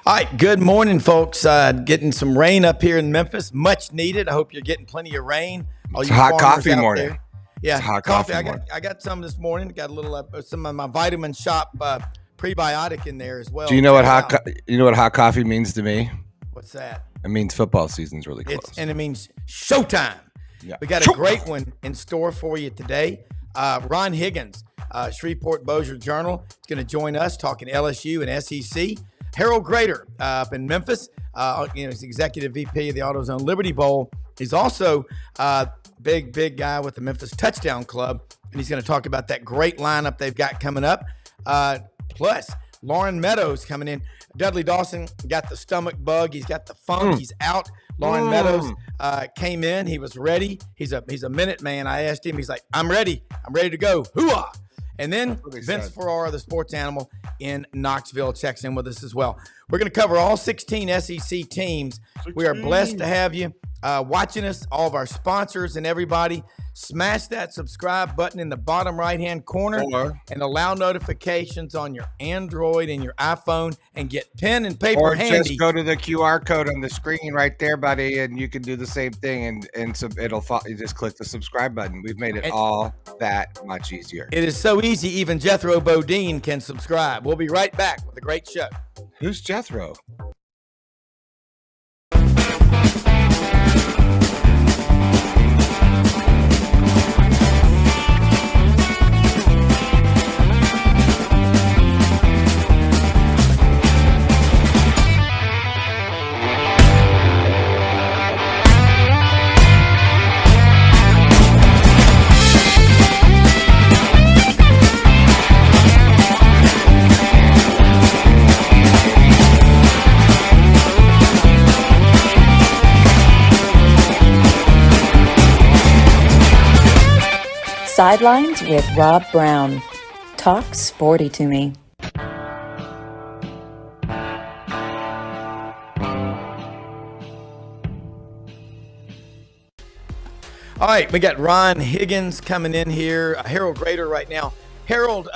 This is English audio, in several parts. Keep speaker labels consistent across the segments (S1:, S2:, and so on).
S1: All right, good morning, folks. Getting some rain up here in Memphis, much needed. I hope you're getting plenty of rain. All
S2: It's
S1: you
S2: hot
S1: farmers
S2: coffee
S1: out
S2: morning.
S1: there. Yeah,
S2: It's hot
S1: coffee.
S2: coffee morning.
S1: I got some this morning. Got a little some of my Vitamin Shop prebiotic in there as well.
S2: Do you know what hot coffee means to me?
S1: What's that?
S2: It means football season's really close.
S1: And it means showtime.
S2: Yeah.
S1: We got a great one in store for you today. Ron Higgins, Shreveport Bossier Journal, is going to join us talking LSU and SEC. Harold Grader up in Memphis, he's executive VP of the AutoZone Liberty Bowl. He's also big guy with the Memphis Touchdown Club, and he's going to talk about that great lineup they've got coming up. Plus, Lauren Meadows coming in. Dudley Dawson got the stomach bug. He's got the funk. He's out. Lauren Meadows came in. He was ready. He's a minute man. I asked him. He's like, I'm ready. I'm ready to go. Hoo-ah. And then Vince Ferrara, the sports animal in Knoxville, checks in with us as well. We're going to cover all 16 SEC teams. We are blessed to have you watching us, all of our sponsors and everybody. Smash that subscribe button in the bottom right-hand corner and allow notifications on your Android and your iPhone and get pen and paper handy.
S2: Or just go to the QR code on the screen right there, buddy, and you can do the same thing, and so you just click the subscribe button. We've made it all that much easier.
S1: It is so easy, even Jethro Bodine can subscribe. We'll be right back with a great show.
S2: Who's Jethro?
S3: Sidelines with Rob Brown. Talk sporty to me.
S1: All right, we got Ron Higgins coming in here, Harold Grader right now. Harold,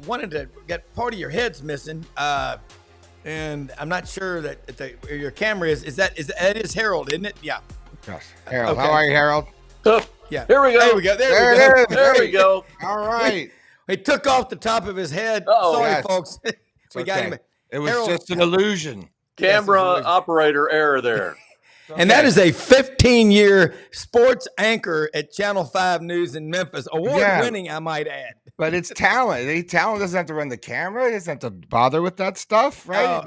S1: wanted to get part of your head's missing, and I'm not sure that your camera is that is Harold, isn't it? Yeah.
S2: Yes. Harold, okay. How are you, Harold?
S1: Yeah.
S4: Here we go.
S1: There we go.
S4: There we go.
S2: All right.
S1: He took off the top of his head.
S4: Oh,
S1: sorry,
S2: yes.
S1: folks. We got him.
S2: It was
S1: Harold,
S2: just an illusion.
S4: Camera operator error there.
S1: And that is a 15-year sports anchor at Channel 5 News in Memphis. Award-winning, I might add.
S2: But it's talent. Talent doesn't have to run the camera. He doesn't have to bother with that stuff, right?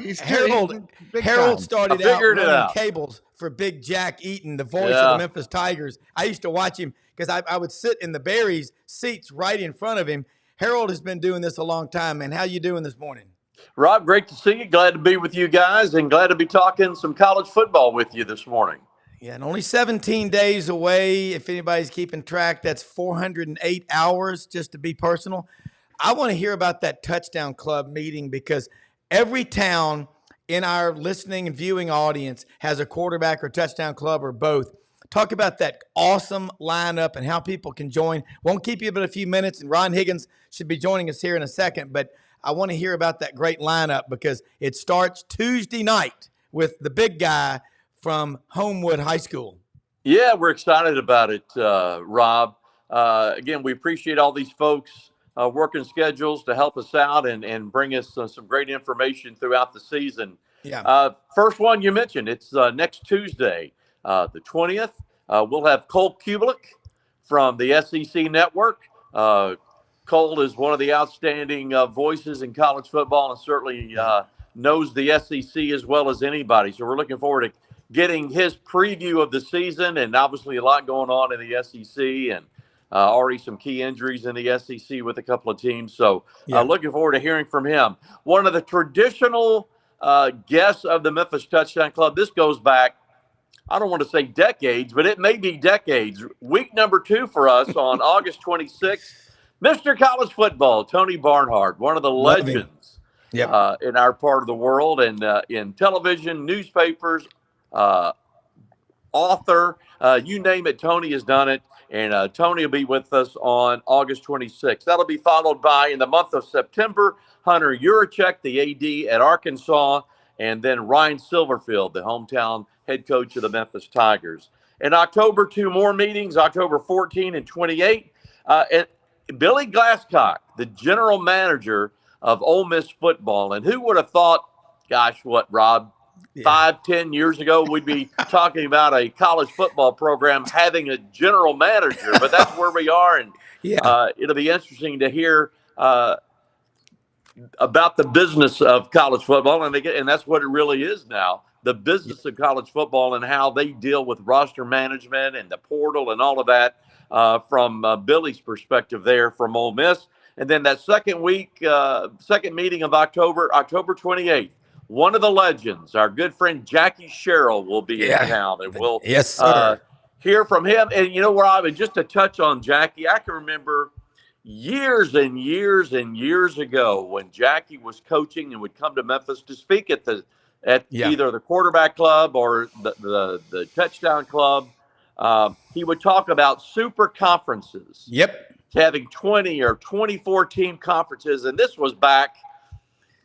S1: Harold started out running
S4: out.
S1: cables for Big Jack Eaton, the voice of the Memphis Tigers. I used to watch him because I would sit in the Berries seats right in front of him. Harold has been doing this a long time, man. How you doing this morning?
S4: Rob, great to see you. Glad to be with you guys and glad to be talking some college football with you this morning.
S1: Yeah, and only 17 days away. If anybody's keeping track, that's 408 hours, just to be personal. I want to hear about that Touchdown Club meeting because every town in our listening and viewing audience has a quarterback or touchdown club or both. Talk about that awesome lineup and how people can join. Won't keep you but a few minutes, and Ron Higgins should be joining us here in a second, but I want to hear about that great lineup because it starts Tuesday night with the big guy from Homewood High School.
S4: Yeah, we're excited about it, Rob. Again, we appreciate all these folks working schedules to help us out and bring us some great information throughout the season.
S1: Yeah.
S4: First one you mentioned, it's next Tuesday, the 20th. We'll have Cole Kubelik from the SEC Network. Cole is one of the outstanding voices in college football and certainly knows the SEC as well as anybody. So we're looking forward to getting his preview of the season, and obviously a lot going on in the SEC and already some key injuries in the SEC with a couple of teams. So looking forward to hearing from him. One of the traditional guests of the Memphis Touchdown Club. This goes back, I don't want to say decades, but it may be decades. Week number 2 for us on August 26th. Mr. College Football, Tony Barnhart, one of the legends in our part of the world and in television, newspapers, author, you name it, Tony has done it. And Tony will be with us on August 26th. That'll be followed by, in the month of September, Hunter Yurachek, the AD at Arkansas. and then Ryan Silverfield, the hometown head coach of the Memphis Tigers. In October, 2 more meetings, October 14 and 28. And Billy Glasscock, the general manager of Ole Miss football. And who would have thought, gosh, what, Rob, 5-10 years ago, we'd be talking about a college football program having a general manager, but that's where we are. And it'll be interesting to hear about the business of college football. And that's what it really is now, the business of college football and how they deal with roster management and the portal and all of that from Billy's perspective there from Ole Miss. And then that second meeting of October 28th, one of the legends, our good friend Jackie Sherrill, will be in town, and we'll hear from him. And you know what, I mean, just to touch on Jackie, I can remember years and years and years ago when Jackie was coaching and would come to Memphis to speak at either the quarterback club or the touchdown club. He would talk about super conferences.
S1: Yep.
S4: Having 20 or 24 team conferences. And this was back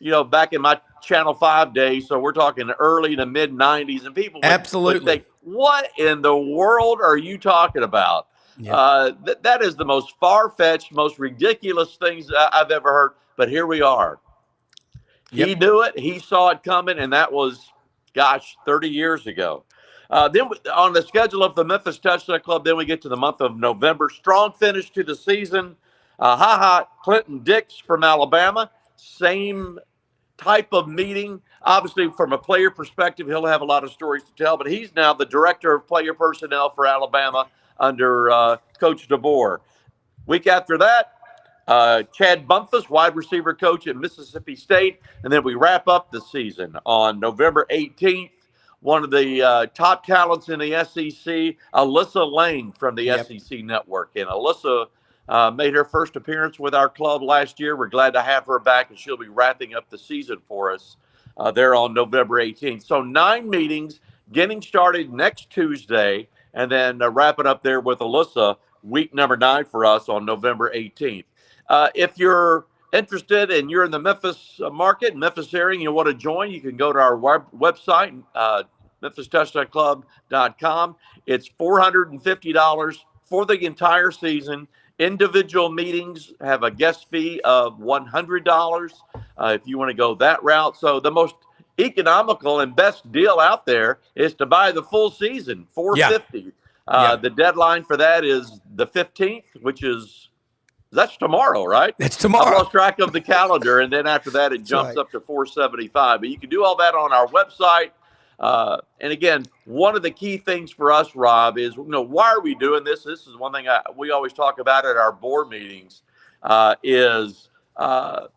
S4: in my Channel 5 days. So we're talking early to mid 90s, and people would think, what in the world are you talking about? Yep. That is the most far-fetched, most ridiculous things I've ever heard. But here we are. Yep. He knew it. He saw it coming. And that was, 30 years ago. Then on the schedule of the Memphis Touchdown Club, then we get to the month of November. Strong finish to the season. Clinton Dix from Alabama. Same type of meeting. Obviously, from a player perspective, he'll have a lot of stories to tell, but he's now the director of player personnel for Alabama under Coach DeBoer. Week after that, Chad Bumpus, wide receiver coach at Mississippi State. And then we wrap up the season on November 18th. One of the top talents in the SEC, Alyssa Lane from the SEC Network. And Alyssa made her first appearance with our club last year. We're glad to have her back, and she'll be wrapping up the season for us there on November 18th. So 9 meetings getting started next Tuesday, and then wrapping up there with Alyssa, week number 9 for us on November 18th. If you're interested and you're in the Memphis market, Memphis area, and you want to join, you can go to our website, MemphisTouchdownClub.com. It's $450 for the entire season. Individual meetings have a guest fee of $100 if you want to go that route. So the most economical and best deal out there is to buy the full season, $450. The deadline for that is the 15th, which is that's tomorrow, right?
S1: It's tomorrow.
S4: I lost track of the calendar, and then after that, it jumps up to $475. But you can do all that on our website. And again, one of the key things for us, Rob, is why are we doing this? This is one thing we always talk about at our board meetings. Is our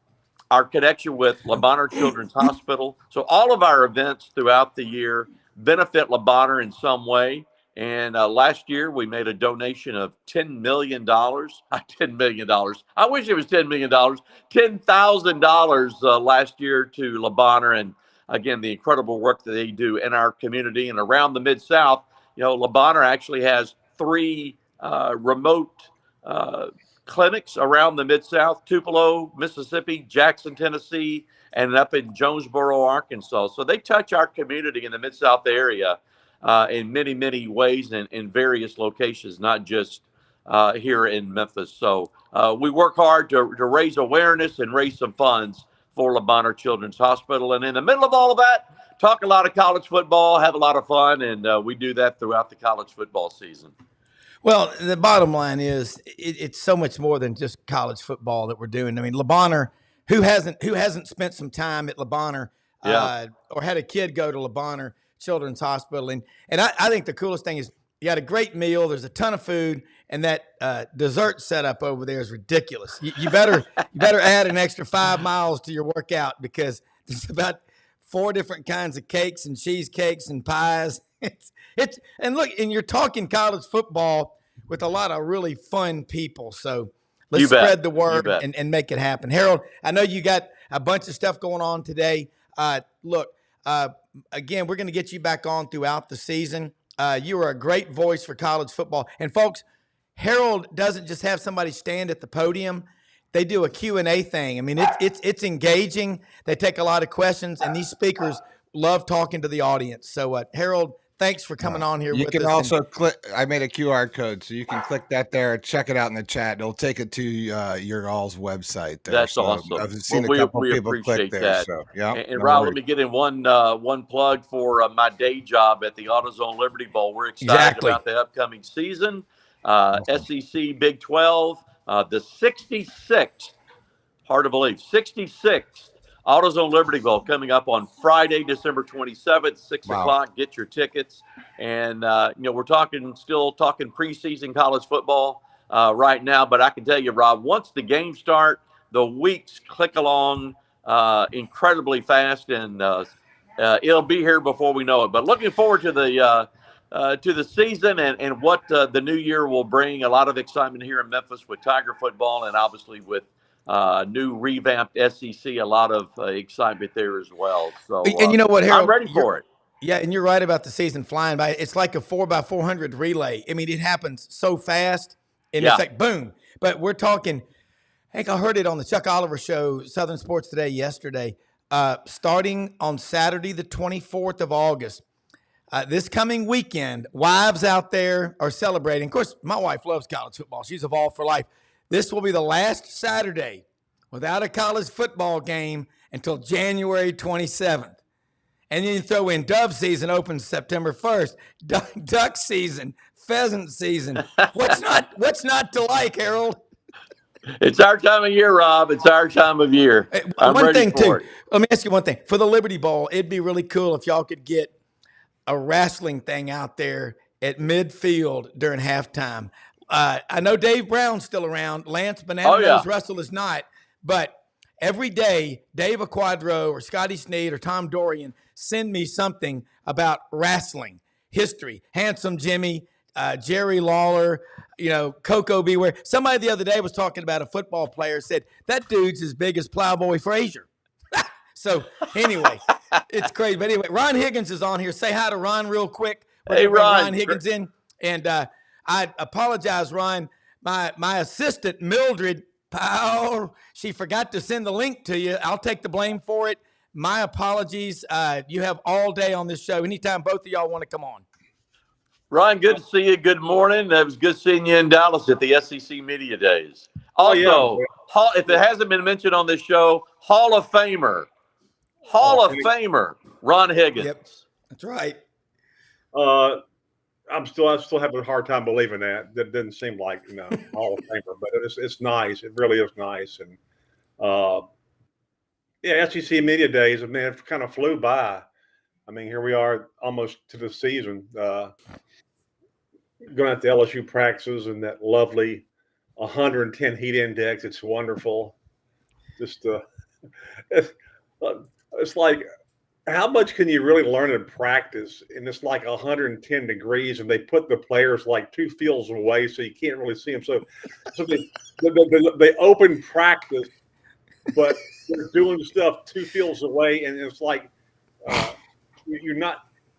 S4: connection with Le Bonheur Children's Hospital. So all of our events throughout the year benefit Le Bonheur in some way. And last year, we made a donation of $10 million. $10 million. I wish it was $10 million. $10,000 last year to Le Bonheur. And again, the incredible work that they do in our community and around the Mid-South. Le Bonheur actually has 3 remote clinics around the Mid-South: Tupelo, Mississippi, Jackson, Tennessee, and up in Jonesboro, Arkansas. So they touch our community in the Mid-South area in many, many ways and in various locations, not just here in Memphis. So we work hard to raise awareness and raise some funds for Le Bonheur Children's Hospital. And in the middle of all of that, talk a lot of college football, have a lot of fun, and we do that throughout the college football season.
S1: Well, the bottom line is it's so much more than just college football that we're doing. I mean, Le Bonheur, who hasn't spent some time at Le Bonheur or had a kid go to Le Bonheur Children's Hospital. And I think the coolest thing is you got a great meal. There's a ton of food, and that dessert setup over there is ridiculous. You better add an extra 5 miles to your workout because there's about 4 different kinds of cakes and cheesecakes and pies. And look, and you're talking college football with a lot of really fun people. So let's spread the word and make it happen. Harold, I know you got a bunch of stuff going on today. Again, we're going to get you back on throughout the season. You are a great voice for college football. And folks, Harold doesn't just have somebody stand at the podium. They do a Q&A thing. I mean, it's engaging. They take a lot of questions, and these speakers love talking to the audience. So, Harold, thanks for coming on here
S2: You
S1: with
S2: can
S1: us.
S2: also click. I made a QR code, so you can click that there. Check it out in the chat. It'll take it to your all's website. There.
S4: That's
S2: so
S4: awesome.
S2: I've seen a couple
S4: We
S2: people click
S4: appreciate
S2: there.
S4: that.
S2: So yeah.
S4: And
S2: No
S4: Rob,
S2: worries.
S4: let me get in one plug for my day job at the AutoZone Liberty Bowl. We're excited about the upcoming season. SEC Big 12, the 66th, hard to believe, 66th AutoZone Liberty Bowl coming up on Friday, December 27th, 6 o'clock. Get your tickets. And, we're still talking preseason college football right now. But I can tell you, Rob, once the games start, the weeks click along incredibly fast, and it'll be here before we know it. But looking forward to the season and what the new year will bring. A lot of excitement here in Memphis with Tiger football, and obviously with new revamped SEC. A lot of excitement there as well. So,
S1: and you know what, Harold?
S4: I'm ready for it.
S1: Yeah, and you're right about the season flying by. It's like a 4x400 relay. I mean, it happens so fast, and it's like boom. But we're talking. Heck, I heard it on the Chuck Oliver show, Southern Sports Today, yesterday. Starting on Saturday, the 24th of August, this coming weekend, wives out there are celebrating. Of course, my wife loves college football. She's evolved for life. This will be the last Saturday without a college football game until January 27th. And then you throw in dove season opens September 1st, duck season, pheasant season. What's not to like, Harold?
S4: It's our time of year, Rob. It's our time of year. I'm
S1: one
S4: ready
S1: thing,
S4: for
S1: too.
S4: it.
S1: Let me ask you one thing. For the Liberty Bowl, it'd be really cool if y'all could get a wrestling thing out there at midfield during halftime. I know Dave Brown's still around. Lance Banana Nose Russell is not. But every day, Dave Aquadro or Scotty Sneed or Tom Dorian send me something about wrestling history. Handsome Jimmy, Jerry Lawler, Coco Beware. Somebody the other day was talking about a football player, said, that dude's as big as Plowboy Frazier. So anyway, it's crazy. But anyway, Ron Higgins is on here. Say hi to Ron real quick.
S4: Hey, Ron.
S1: Ron Higgins in. And I apologize, Ron. My assistant, Mildred Powell, she forgot to send the link to you. I'll take the blame for it. My apologies. You have all day on this show. Anytime both of y'all want to come on.
S4: Ron, good to see you. Good morning. It was good seeing you in Dallas at the SEC Media Days. Also, if it hasn't been mentioned on this show, Hall of Famer, Ron Higgins.
S1: Yep, that's right.
S5: I'm still having a hard time believing that. That didn't seem like Hall of Famer, but it's nice. It really is nice. And SEC Media Days, it kind of flew by. I mean, here we are almost to the season. Going out to LSU practices and that lovely 110 heat index. It's wonderful. Just it's like, how much can you really learn in practice? And it's like 110 degrees, and they put the players like 2 fields away, so you can't really see them. So they open practice, but they're doing stuff 2 fields away, and it's like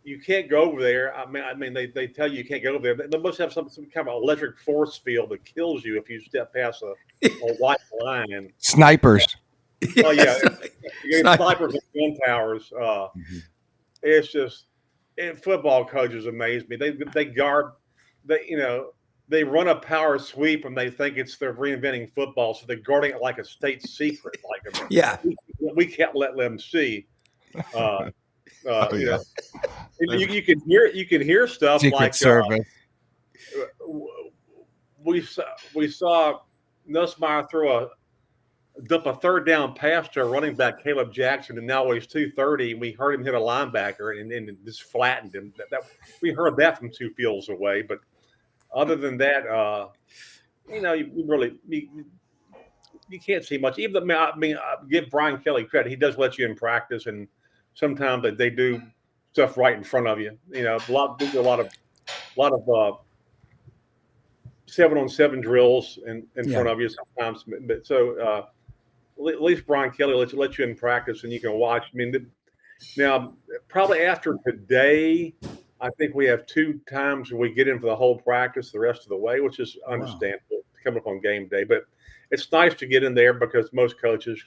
S5: you can't go over there. I mean, they tell you can't go over there. They must have some kind of electric force field that kills you if you step past a white line.
S2: Snipers.
S5: Oh yeah, snipers and gun towers. It's just, and football coaches amaze me. They guard, they run a power sweep and they think they're reinventing football, so they're guarding it like a state secret. We can't let them see. You can hear stuff
S2: Secret
S5: like
S2: Service.
S5: We saw Nussmeier dump a third down pass to a running back, Caleb Jackson, and now weighs 230. We heard him hit a linebacker and just flattened him. We heard that from 2 fields away. But other than that, you can't see much. Even give Brian Kelly credit. He does let you in practice, and sometimes they do stuff right in front of you. A lot of 7-on-7 drills in front of you sometimes. But so at least Brian Kelly let you in practice and you can watch. I mean, now probably after today, I think we have 2 times we get in for the whole practice the rest of the way, which is understandable coming up on game day. But it's nice to get in there because most coaches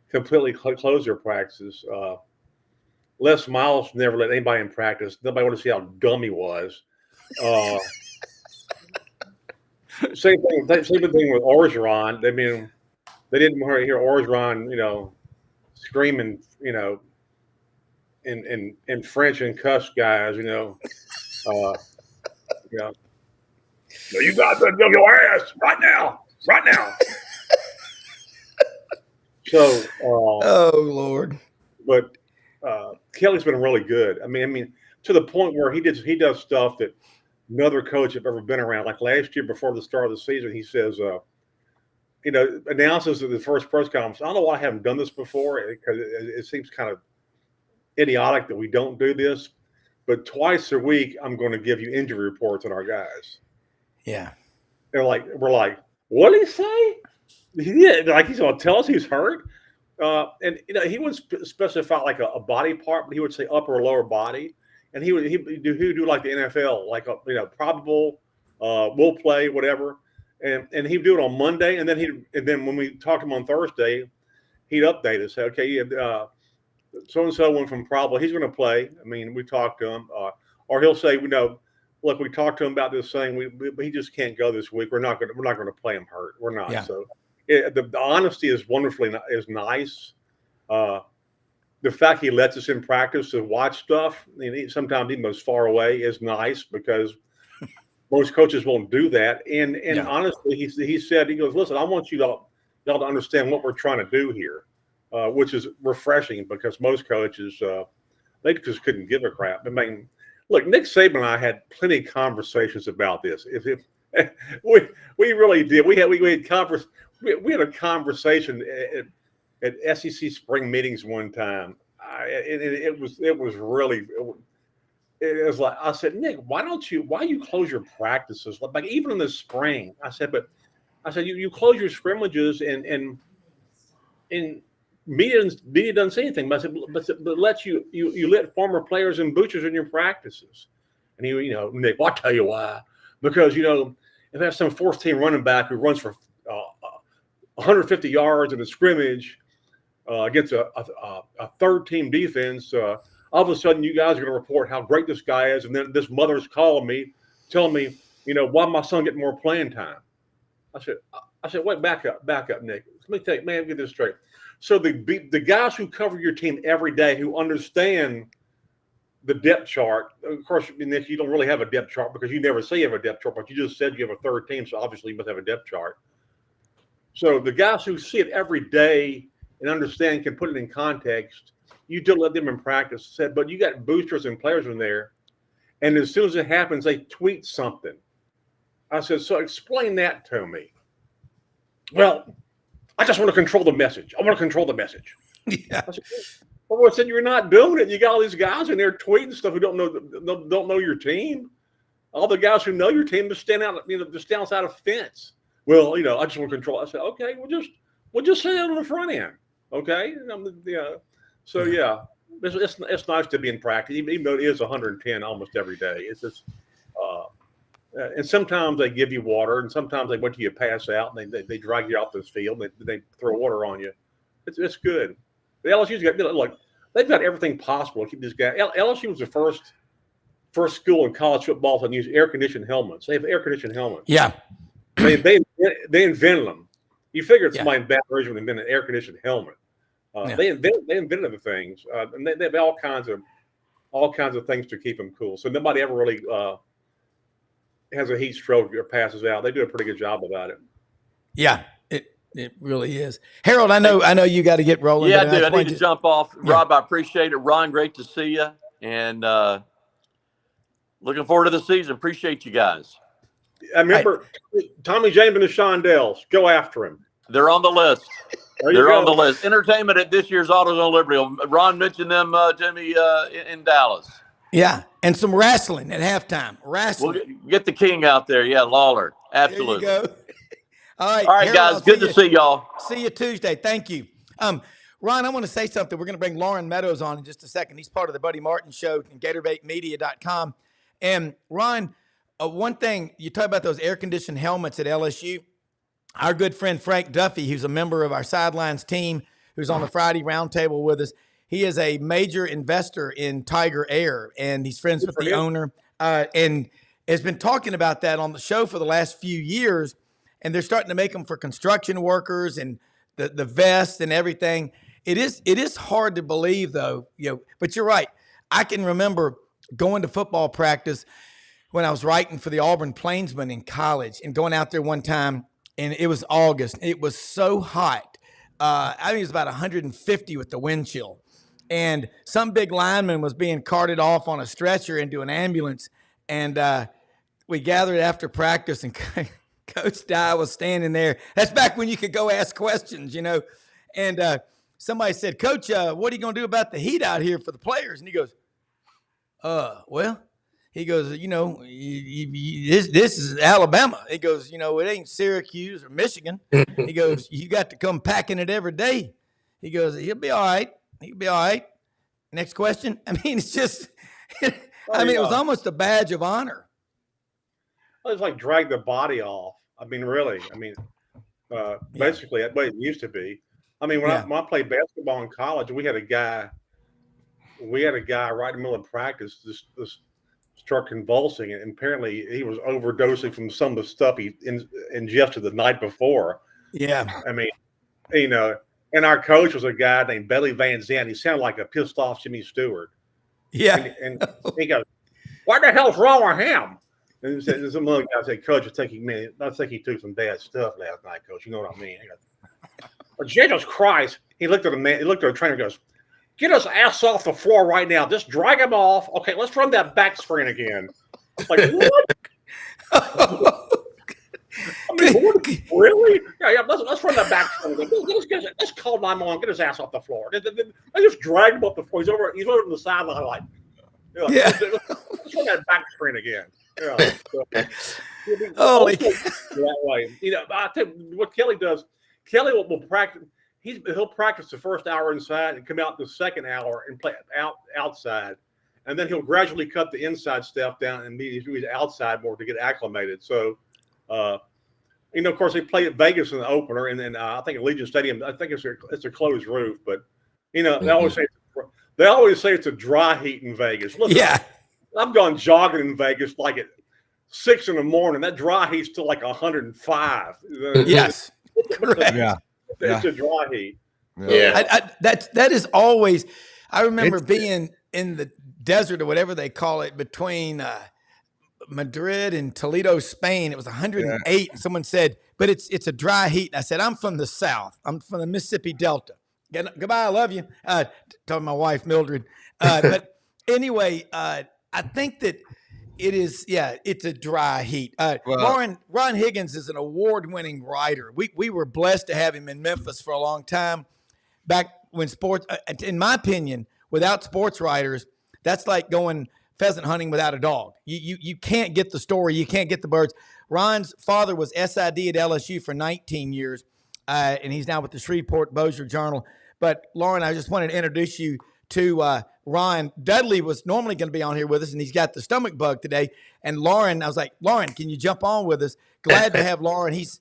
S5: completely close their practices Les Miles never let anybody in practice. Nobody wanted to see how dumb he was. Same thing with Orgeron. I mean, they didn't want to hear Orgeron, screaming, in French and cuss guys, No, you got to do your ass right now. So,
S1: oh Lord.
S5: But Kelly's been really good. I mean, to the point where he does stuff that no other coach have ever been around. Like last year, before the start of the season, he says, announces at the first press conference. I don't know why I haven't done this before because it seems kind of idiotic that we don't do this. But twice a week, I'm going to give you injury reports on our guys.
S1: Yeah.
S5: We're like, what did he say? Yeah, like he's going to tell us he's hurt. And he wouldn't specify like a body part, but he would say upper or lower body, and he would do like the NFL, like probable, will play, whatever, and he'd do it on Monday, and then when we talked to him on Thursday, he'd update us, say, okay, so and so went from probable, he's going to play. I mean, we talked to him, or he'll say, look, we talked to him about this thing, he just can't go this week. We're not going to play him hurt. We're not.
S1: Yeah.
S5: So. The honesty is nice. The fact he lets us in practice to watch stuff, sometimes even as far away, is nice because most coaches won't do that. And honestly, he said, he goes, listen, I want y'all to understand what we're trying to do here, which is refreshing because most coaches they just couldn't give a crap. I mean, look, Nick Saban and I had plenty of conversations about this. We really did. We had a conversation at SEC spring meetings one time. It was really. It was like I said, Nick, why you close your practices? Like even in the spring, I said, you close your scrimmages and media doesn't say anything. But I said, but let you let former players and boosters in your practices. And he, Nick, well, I'll tell you why. Because if I have some fourth team running back who runs for 150 yards in a scrimmage against a third team defense, all of a sudden you guys are going to report how great this guy is, and then this mother's calling me, telling me, why my son getting more playing time. I said, wait, back up, Nick. Let me get this straight. So the guys who cover your team every day, who understand the depth chart, of course, Nick, you don't really have a depth chart because you never say you have a depth chart, but you just said you have a third team, so obviously you must have a depth chart. So the guys who see it every day and understand, can put it in context, you do let them in practice. Said, but you got boosters and players in there, and as soon as it happens, they tweet something. I said, so explain that to me. Well, I just want to control the message. I want to control the message.
S1: Yeah.
S5: I said, you're not doing it. You got all these guys in there tweeting stuff who don't know your team. All the guys who know your team just stand out, just stand outside a fence. Well, I just want to control. I said, okay, we'll just say that on the front end, okay? So yeah, it's nice to be in practice, even though it is 110 almost every day. It's just, and sometimes they give you water, and sometimes they wait till you pass out, and they drag you off this field, and they throw water on you. It's good. The LSU's got they've got everything possible to keep this guy. LSU was the first school in college football to use air conditioned helmets. They have air conditioned helmets. Yeah. They invented them. You figure somebody in Baton Rouge would invent an air conditioned helmet. They invented the things, and they have all kinds of things to keep them cool. So nobody ever really has a heat stroke or passes out. They do a pretty good job about it.
S1: Yeah, it really is. Harold, I know you got to get rolling.
S4: Yeah, dude, I need to jump off. Yeah. Rob, I appreciate it. Ron, great to see you, and looking forward to the season. Appreciate you guys.
S5: I remember Tommy James and the Shondells. Go after him.
S4: They're on the list. They're on the list. Entertainment at this year's AutoZone Liberty. Ron mentioned them, Jimmy, in Dallas.
S1: Yeah, and some wrestling at halftime. Wrestling.
S4: We'll get the king out there. Yeah, Lawler. Absolutely.
S1: There you go. All right,
S4: Harold, guys. Good to see y'all.
S1: See you Tuesday. Thank you. Ron, I want to say something. We're going to bring Lauren Meadows on in just a second. He's part of the Buddy Martin Show and GatorbaitMedia.com. And Ron, one thing, you talk about those air-conditioned helmets at LSU. Our good friend Frank Duffy, who's a member of our Sidelines team, who's on the Friday roundtable with us, he is a major investor in Tiger Air, and he's friends with the owner, and has been talking about that on the show for the last few years. And they're starting to make them for construction workers and the vest and everything. It is hard to believe, though, but you're right. I can remember going to football practice when I was writing for the Auburn Plainsman in college and going out there one time, and it was August. It was so hot. I think it was about 150 with the wind chill. And some big lineman was being carted off on a stretcher into an ambulance. And we gathered after practice, and Coach Dye was standing there. That's back when you could go ask questions, And somebody said, "Coach, what are you going to do about the heat out here for the players?" And he goes, well, he goes, this is Alabama. He goes, it ain't Syracuse or Michigan. He goes, you got to come packing it every day. He goes, he'll be all right. He'll be all right. Next question. I mean, it's just, it was almost a badge of honor.
S5: It's like drag the body off. I mean, really. I mean, basically, that's what it used to be. I mean, when I played basketball in college, we had a guy right in the middle of practice just start convulsing, and apparently he was overdosing from some of the stuff he ingested the night before.
S1: Yeah.
S5: I mean, and our coach was a guy named Belly Van Zandt. He sounded like a pissed off Jimmy Stewart.
S1: Yeah.
S5: And he goes, "What the hell's wrong with him?" And some other guy said, "Coach, I think he took some bad stuff last night, Coach. You know what I mean?" He goes, "Jesus Christ." He looked at the man, he looked at the trainer and goes, "Get his ass off the floor right now. Just drag him off. Okay, let's run that back screen again." Like, what? I mean, really? Yeah. Let's run that back screen again. Let's call 911. Get his ass off the floor. I just dragged him off the floor. He's over on the sideline, like, let's run that back screen again.
S1: Holy
S5: that way. I think what Kelly does. Kelly will practice. He'll practice the first hour inside and come out the second hour and play outside, and then he'll gradually cut the inside stuff down and do outside more to get acclimated. So, of course, they play at Vegas in the opener, and then I think at Legion Stadium. I think it's a closed roof, but they always say it's a dry heat in Vegas. Look, I've gone jogging in Vegas like at 6 a.m. That dry heat's still like 105.
S1: Yes, correct.
S2: Yeah.
S5: It's a dry heat.
S1: Yeah, that is always. I remember being in the desert or whatever they call it between Madrid and Toledo, Spain. It was 108, and someone said, "But it's a dry heat." And I said, "I'm from the South. I'm from the Mississippi Delta. Goodbye, I love you." Told my wife Mildred. But anyway, I think that it is. Yeah, it's a dry heat. Ron Higgins is an award-winning writer. We were blessed to have him in Memphis for a long time. Back when sports, in my opinion, without sports writers, that's like going pheasant hunting without a dog. You can't get the story. You can't get the birds. Ron's father was SID at LSU for 19 years, and he's now with the Shreveport Bossier Journal. But, Lauren, I just wanted to introduce you to Ron. Dudley was normally going to be on here with us, and he's got the stomach bug today. And Lauren, I was like, "Lauren, can you jump on with us?" Glad to have Lauren. He's,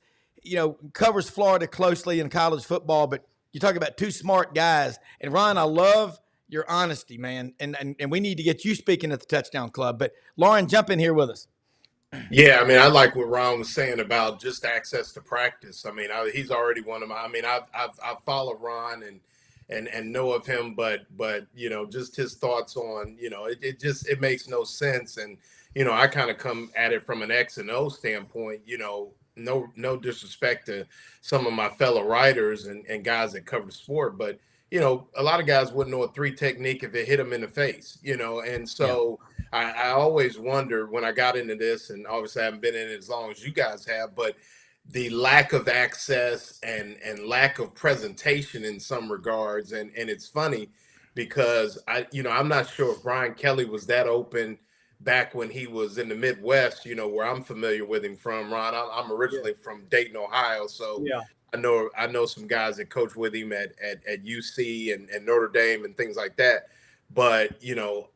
S1: covers Florida closely in college football, but you talk about two smart guys. And Ron, I love your honesty, man. And we need to get you speaking at the Touchdown Club. But Lauren, jump in here with us.
S6: Yeah, I mean, I like what Ron was saying about just access to practice. I mean, he's already one of my. I mean, I've followed Ron and know of him, but just his thoughts on it makes no sense. And I kind of come at it from an X and O standpoint. No disrespect to some of my fellow writers and guys that cover the sport, but a lot of guys wouldn't know a 3 technique if it hit them in the face, and so I always wonder when I got into this, and obviously I haven't been in it as long as you guys have, but the lack of access and lack of presentation in some regards. And it's funny because I'm not sure if Brian Kelly was that open back when he was in the Midwest, where I'm familiar with him from. Ron, I'm originally from Dayton, Ohio. So I know some guys that coach with him at UC and Notre Dame and things like that. But,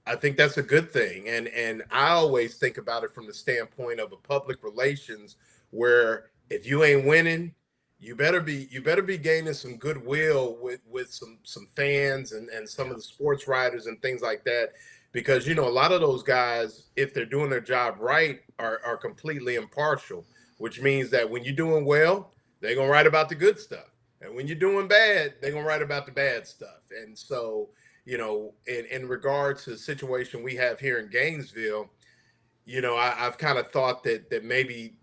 S6: I think that's a good thing. And I always think about it from the standpoint of a public relations where if you ain't winning, you better be gaining some goodwill with some fans and some of the sports writers and things like that, because a lot of those guys, if they're doing their job right, are completely impartial, which means that when you're doing well, they're gonna write about the good stuff, and when you're doing bad, they're gonna write about the bad stuff. And so, in regards to the situation we have here in Gainesville, I've kind of thought that maybe,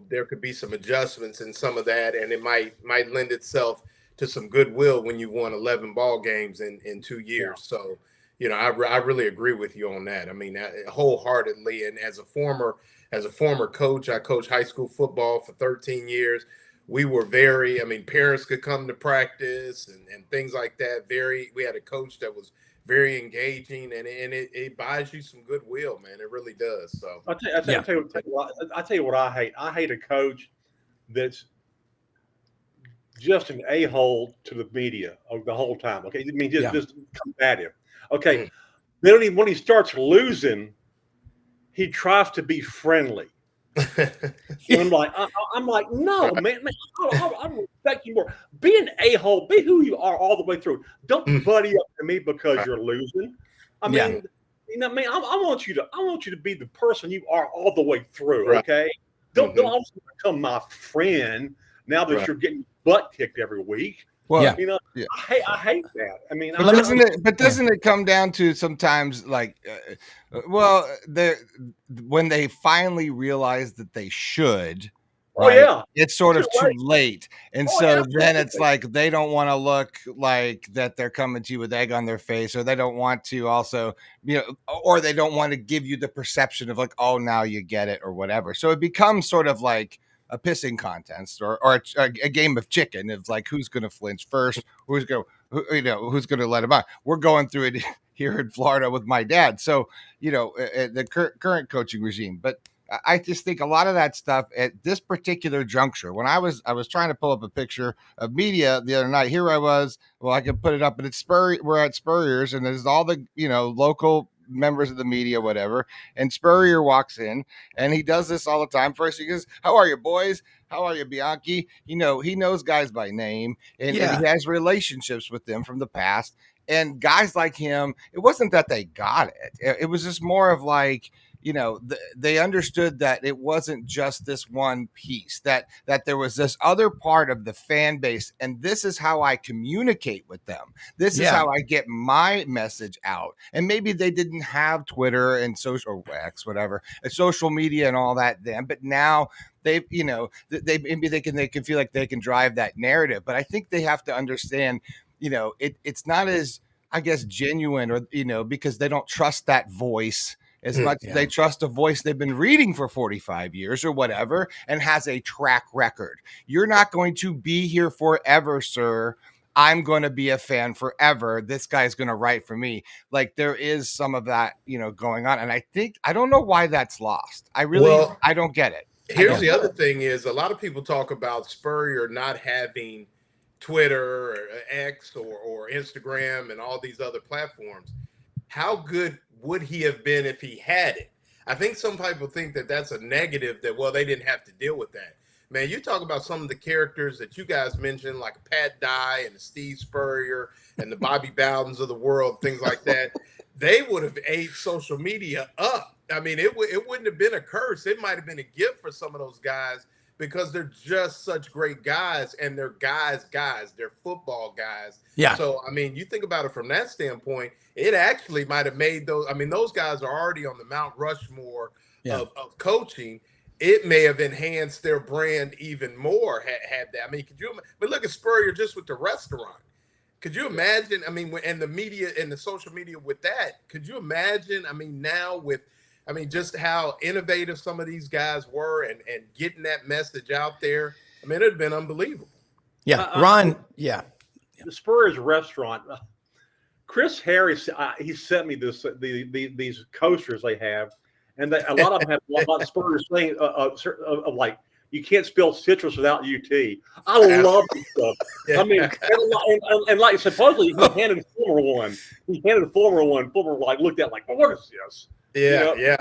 S6: there could be some adjustments in some of that, and it might lend itself to some goodwill when you've won 11 ball games in 2 years. So, I really agree with you on that. I mean, wholeheartedly. And as a former coach, I coached high school football for 13 years. We were parents could come to practice and things like that. We had a coach that was very engaging, and it buys you some goodwill, man. It really does. So
S5: I'll tell you what I hate. I hate a coach that's just an a-hole to the media the whole time. Okay, I mean, just combative. Okay, then when he starts losing, he tries to be friendly. And I'm like, no, man, I respect you more. Be an a-hole. Be who you are all the way through. Don't buddy up to me because you're losing. I mean, I want you to be the person you are all the way through. Okay, don't also become my friend now that you're getting butt kicked every week.
S2: Well,
S5: I hate that. I mean,
S2: doesn't it come down to sometimes like, when they finally realize that they should, right? It's sort of too late. And then it's like they don't want to look like that they're coming to you with egg on their face, or they don't want to also, or they don't want to give you the perception of like, oh, now you get it or whatever. So it becomes sort of like a pissing contest or a game of chicken. It's like, who's going to flinch first? Who's going to let him out? We're going through it here in Florida with my dad. So, the current coaching regime, but I just think a lot of that stuff at this particular juncture, when I was trying to pull up a picture of media the other night, here I was, I can put it up, but we're at Spurrier's, and there's all the, local members of the media, whatever. And Spurrier walks in, and he does this all the time. First, he goes, "How are you, boys? How are you, Bianchi?" He knows guys by name, and he has relationships with them from the past. And guys like him, it wasn't that they got it. It was just more of like, they understood that it wasn't just this one piece, that there was this other part of the fan base, and this is how I communicate with them. This is how I get my message out. And maybe they didn't have Twitter and social and social media and all that then, but now they can feel like they can drive that narrative. But I think they have to understand, it's not as, I guess, genuine, or, because they don't trust that voice as much as they trust a voice they've been reading for 45 years or whatever and has a track record. You're not going to be here forever, sir. I'm going to be a fan forever. This guy's going to write for me. Like, there is some of that, going on. And I don't know why that's lost. I don't get it.
S6: Here's the other thing is, a lot of people talk about Spurrier not having Twitter or X or Instagram and all these other platforms. How good would he have been if he had it? I think some people think that that's a negative, that, well, they didn't have to deal with that. Man, you talk about some of the characters that you guys mentioned, like Pat Dye and Steve Spurrier and the Bobby Bowdens of the world, things like that. They would have ate social media up. I mean, it wouldn't have been a curse. It might have been a gift for some of those guys, because they're just such great guys, and they're guys, they're football guys. Yeah. So, I mean, you think about it from that standpoint, it actually might have made those guys are already on the Mount Rushmore of coaching. It may have enhanced their brand even more had that. I mean, but look at Spurrier just with the restaurant. Could you imagine? I mean, and the media and the social media with that, could you imagine? I mean, now just how innovative some of these guys were and getting that message out there. I mean, it'd have been unbelievable.
S1: Yeah. Ron.
S5: The Spurrier's restaurant. Chris Harris, he sent me these coasters they have, and a lot of them have a lot of Spurrier's thing of like, you can't spell citrus without UT. I love this stuff. I mean, and like supposedly he handed Fulmer one. Fulmer like looked at like, what is this?
S6: Yeah.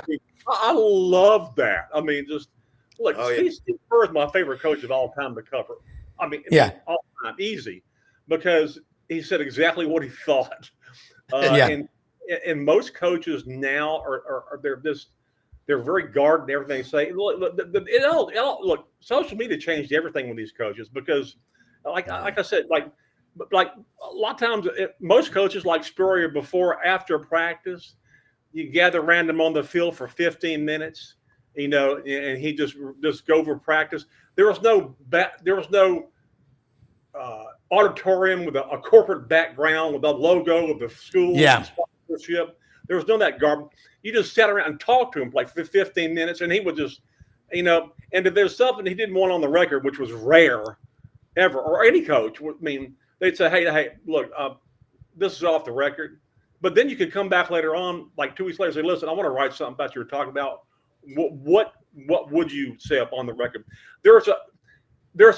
S5: I love that. I mean, just look, Steve Spurrier is my favorite coach of all time to cover. I mean, all the time, easy, because he said exactly what he thought. And most coaches now are they're very guarded in everything they say. Look, social media changed everything with these coaches because, like I said, like a lot of times, most coaches like Spurrier after practice, you gather random on the field for 15 minutes, and he just go over practice. There was no auditorium with a corporate background with a logo of the school sponsorship. There was none of that garbage. You just sat around and talked to him like for 15 minutes, and he would just, and if there's something he didn't want on the record, which was rare ever, or any coach, I mean, they'd say, hey, look, this is off the record. But then you could come back later on, like 2 weeks later, and say, listen, I want to write something about you were talking about. What would you say up on the record? There's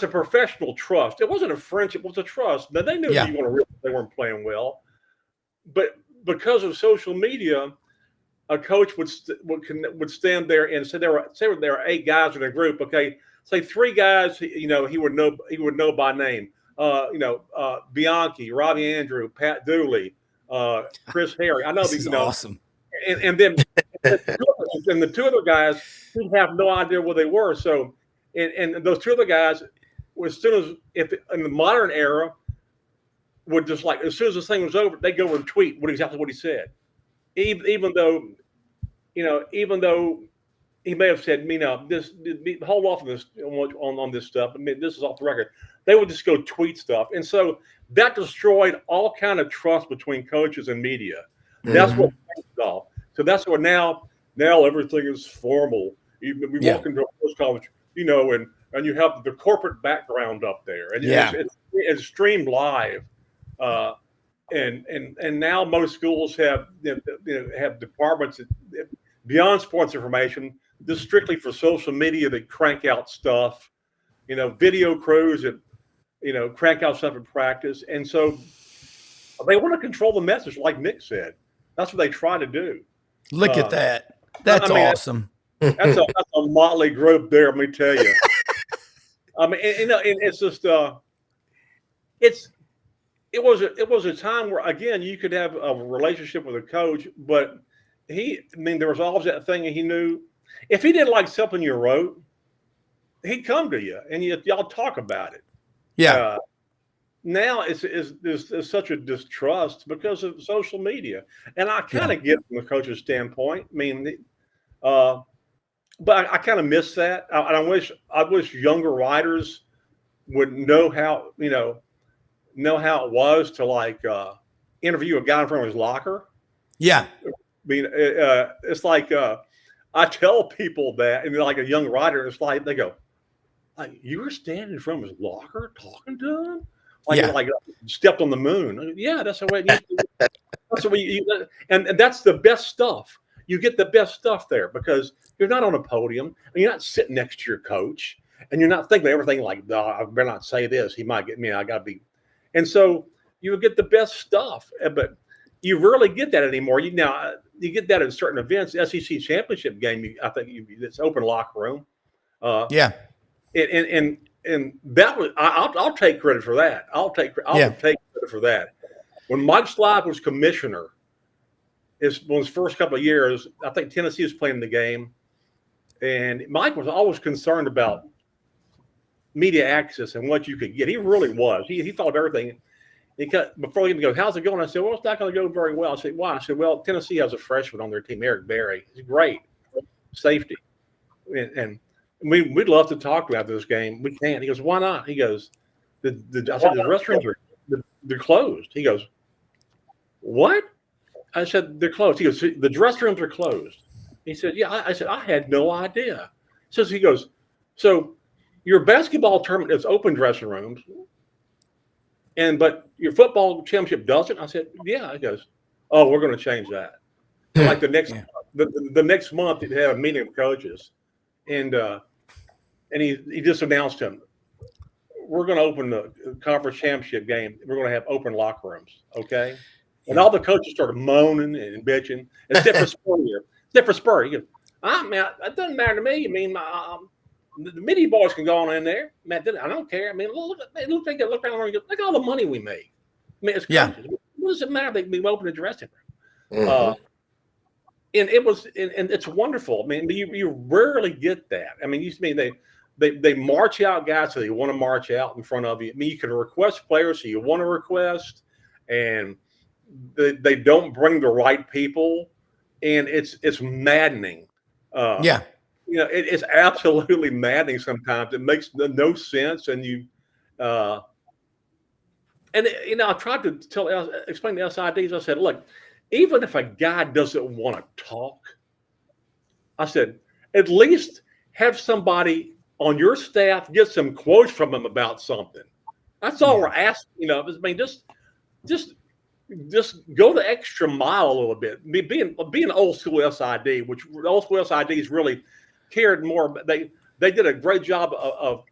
S5: a professional trust. It wasn't a friendship; it was a trust. Now they knew they weren't playing well, but because of social media, a coach would stand there and say there were 8 guys in a group. Okay, say 3 guys, he would know by name. Bianchi, Robbie Andrew, Pat Dooley, Chris Harry. I know these.
S1: Awesome.
S5: And then the 2 other guys who have no idea where they were. So, and those 2 other guys, as soon as in the modern era, would just like as soon as this thing was over, they go and tweet exactly what he said, even though he may have said, hold off on this on this stuff. I mean, this is off the record. They would just go tweet stuff, and so that destroyed all kind of trust between coaches and media. That's what changed it all. So that's what now everything is formal. We walk into a press conference, and you have the corporate background up there, and it's streamed live. And now most schools have have departments beyond sports information, just strictly for social media that crank out stuff, video crews that crank out stuff in practice, and so they want to control the message, like Nick said. That's what they try to do.
S1: Look at that. That's awesome.
S5: That's a motley group there. Let me tell you. I mean, and it's just it was a time where, again, you could have a relationship with a coach, but there was always that thing, and he knew if he didn't like something you wrote, he'd come to you and y'all talk about it.
S1: Yeah.
S5: Now there's such a distrust because of social media, and I kind of get from the coach's standpoint. I mean, but I kind of miss that. I wish younger writers would know how it was to like interview a guy in front of his locker.
S1: Yeah.
S5: I mean, it's like I tell people that, and like a young writer, it's like they go, "You were standing in front of his locker talking to him, like stepped on the moon." Yeah, that's the way it used to. That's the way and that's the best stuff. You get the best stuff there because you're not on a podium and you're not sitting next to your coach and you're not thinking everything like, I better not say this. He might get me. I got to be. And so you get the best stuff, but you rarely get that anymore. You get that in certain events. SEC championship game, I think it's open locker room. And that was I'll take credit for that. I'll take credit for that. When Mike Slive was commissioner, his first couple of years, I think Tennessee was playing the game, and Mike was always concerned about media access and what you could get. He really was. He thought of everything. Before he even goes, how's it going? I said, well, it's not going to go very well. I said, why? I said, well, Tennessee has a freshman on their team, Eric Berry. He's great. Safety. And we'd love to talk about this game. We can't. He goes, why not? He goes, I said, the restrooms they're closed. He goes, what? I said, they're closed. He goes, the dress rooms are closed. He said, yeah. I said, I had no idea. He goes, so your basketball tournament is open dressing rooms, but your football championship doesn't? I said, yeah. He goes, oh, we're going to change that. Like the next month, he had a meeting of coaches, and he just announced him, we're going to open the conference championship game. We're going to have open locker rooms, okay? And all the coaches started moaning and bitching, except for Spurrier. He goes, man, it doesn't matter to me. I mean, The media boys can go on in there. Man, I don't care. I mean, look around and go, look at all the money we make. I mean, it's crazy. What does it matter if they open a dressing room? And it was, and it's wonderful. I mean, you rarely get that. I mean, they march out guys so they want to march out in front of you. I mean, you can request players so you want to request, and they don't bring the right people, and it's maddening. You know, it's absolutely maddening sometimes. It makes no sense, and I tried to explain to SIDs. I said, look, even if a guy doesn't want to talk, I said, at least have somebody on your staff get some quotes from him about something. That's all we're asking. You know, I mean, just go the extra mile a little bit. Being old school SID, which old school SIDs really cared more. They did a great job of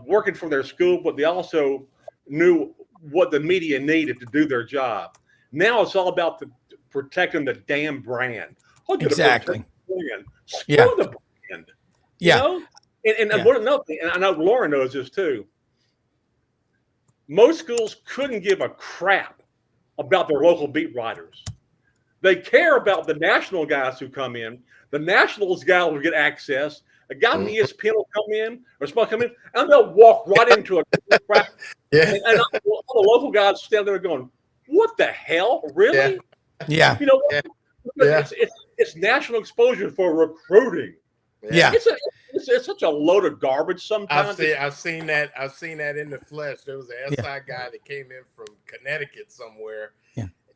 S5: working for their school, but they also knew what the media needed to do their job. Now it's all about protecting the damn brand.
S1: Exactly.
S5: Screw the brand. You know? And what another thing, and I know Lauren knows this too. Most schools couldn't give a crap about their local beat writers. They care about the national guys who come in. The Nationals guy will get access. A guy from ESPN will come in, or somebody come in, and they'll walk right into a crap. And all the local guys stand there going, "What the hell, really?"
S1: Yeah.
S5: You know, it's national exposure for recruiting. It's such a load of garbage sometimes.
S6: I've seen that in the flesh. There was an SI guy that came in from Connecticut somewhere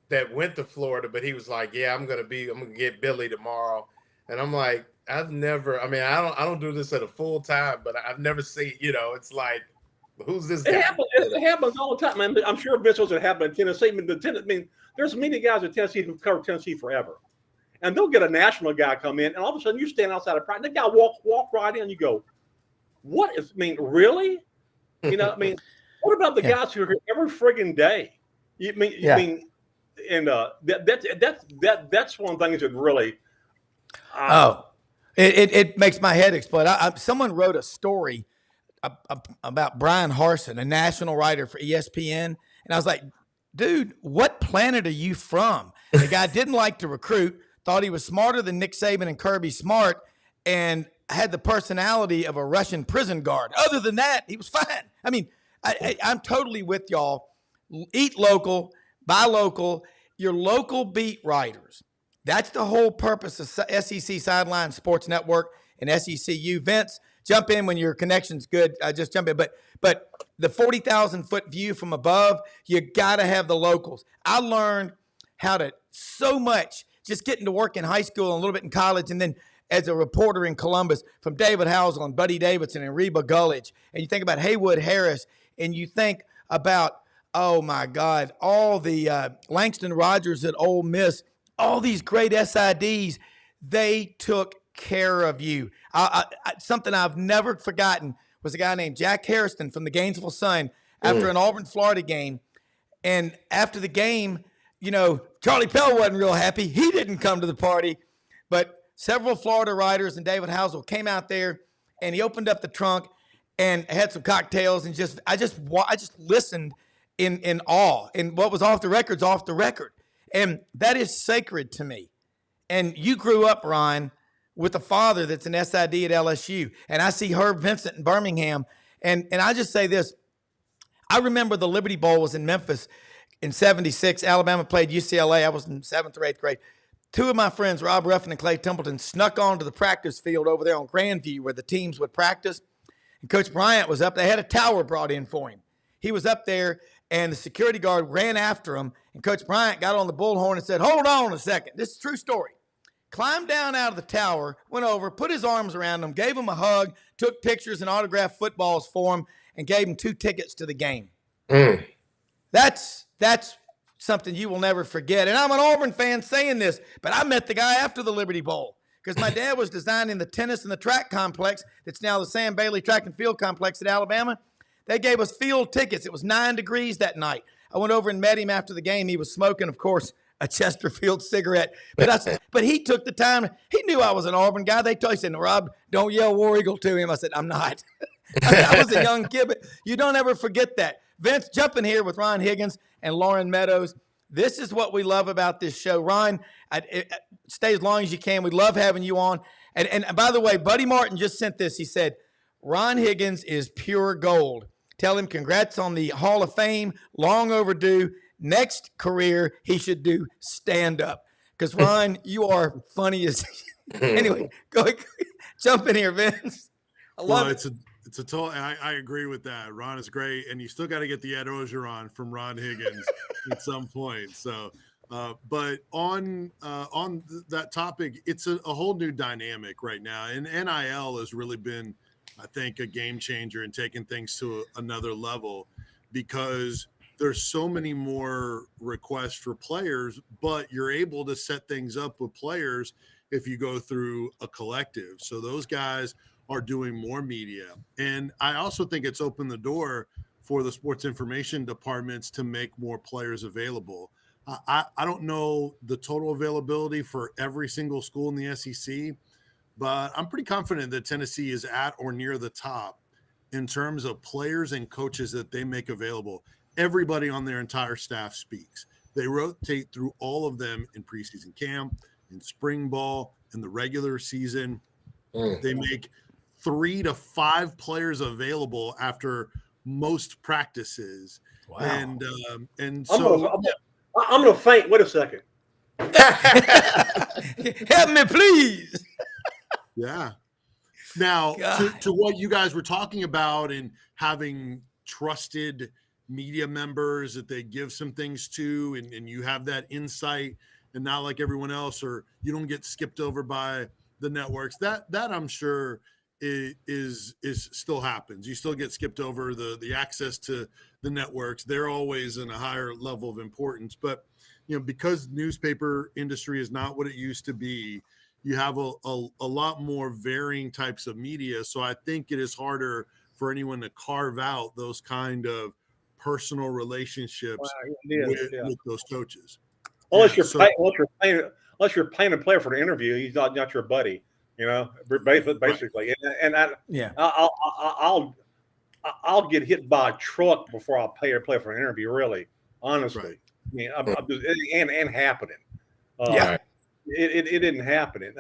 S6: that went to Florida, but he was like, "Yeah, I'm gonna get Billy tomorrow," and I'm like, I don't do this at a full time, but I've never seen. You know, it's like, who's this guy?
S5: It happens all the time, man. I'm sure this was happened in Tennessee. I mean, there's many guys in Tennessee who've covered Tennessee forever. And they'll get a national guy come in, and all of a sudden you stand outside of practice. That guy walk right in. You go, what is? I mean, really? You know, I mean, what about the guys who are here every friggin' day? You mean, and that's one thing that really.
S1: It makes my head explode. Someone wrote a story about Brian Harsin, a national writer for ESPN, and I was like, dude, what planet are you from? The guy didn't like to recruit. Thought he was smarter than Nick Saban and Kirby Smart, and had the personality of a Russian prison guard. Other than that, he was fine. I mean, I'm totally with y'all. Eat local, buy local, your local beat writers. That's the whole purpose of SEC Sideline Sports Network and SECU. Vince, jump in when your connection's good. Just jump in. But the 40,000-foot view from above, you got to have the locals. I learned how to so much just getting to work in high school and a little bit in college, and then as a reporter in Columbus from David Housel and Buddy Davidson and Reba Gulledge. And you think about Haywood Harris, and you think about, oh, my God, all the Langston Rogers at Ole Miss, all these great SIDs, they took care of you. Something I've never forgotten was a guy named Jack Harrison from the Gainesville Sun after an Auburn, Florida game. And after the game, you know, Charlie Pell wasn't real happy. He didn't come to the party, but several Florida writers and David Housel came out there, and he opened up the trunk and had some cocktails, and I just listened in awe. And what was off the record's off the record, and that is sacred to me. And you grew up, Ron, with a father that's an SID at LSU, and I see Herb Vincent in Birmingham, and I just say this: I remember the Liberty Bowl was in Memphis. In 76, Alabama played UCLA. I was in 7th or 8th grade. Two of my friends, Rob Ruffin and Clay Templeton, snuck onto the practice field over there on Grandview where the teams would practice. And Coach Bryant was up. They had a tower brought in for him. He was up there, and the security guard ran after him. And Coach Bryant got on the bullhorn and said, "Hold on a second. This is a true story." Climbed down out of the tower, went over, put his arms around him, gave him a hug, took pictures and autographed footballs for him, and gave him 2 tickets to the game. That's something you will never forget. And I'm an Auburn fan saying this, but I met the guy after the Liberty Bowl because my dad was designing the tennis and the track complex that's now the Sam Bailey Track and Field Complex at Alabama. They gave us field tickets. It was 9 degrees that night. I went over and met him after the game. He was smoking, of course, a Chesterfield cigarette. But he took the time. He knew I was an Auburn guy. He said, Rob, don't yell War Eagle to him. I said, I'm not. I was a young kid, but you don't ever forget that. Vince, jump in here with Ron Higgins and Lauren Meadows. This is what we love about this show. Ron, stay as long as you can. We love having you on. And by the way, Buddy Martin just sent this. He said, Ron Higgins is pure gold. Tell him congrats on the Hall of Fame. Long overdue. Next career, he should do stand-up. Because, Ron, you are funny as – anyway, go ahead. Jump in here, Vince. I love it.
S7: It's a total. I agree with that. Ron is great, and you still got to get the Ed Ogeron from Ron Higgins at some point. So, but on that topic, it's a whole new dynamic right now, and NIL has really been, I think, a game changer in taking things to another level because there's so many more requests for players, but you're able to set things up with players if you go through a collective. So those guys are doing more media. And I also think it's opened the door for the sports information departments to make more players available. I don't know the total availability for every single school in the SEC, but I'm pretty confident that Tennessee is at or near the top in terms of players and coaches that they make available. Everybody on their entire staff speaks. They rotate through all of them in preseason camp, in spring ball, in the regular season. They make 3 to 5 players available after most practices. Wow. And so
S5: I'm gonna faint. Wait a second.
S1: Help me, please.
S7: Yeah. Now to what you guys were talking about and having trusted media members that they give some things to, and you have that insight and not like everyone else, or you don't get skipped over by the networks. That I'm sure is still happens. You still get skipped over the access to the networks. They're always in a higher level of importance, but because newspaper industry is not what it used to be, you have a lot more varying types of media. So I think it is harder for anyone to carve out those kind of personal relationships with those coaches.
S5: Unless you're paying a player for the interview, he's not your buddy. Basically, right. I'll get hit by a truck before I'll pay a player for an interview. Really, honestly, right. I mean, and happening. It didn't happen.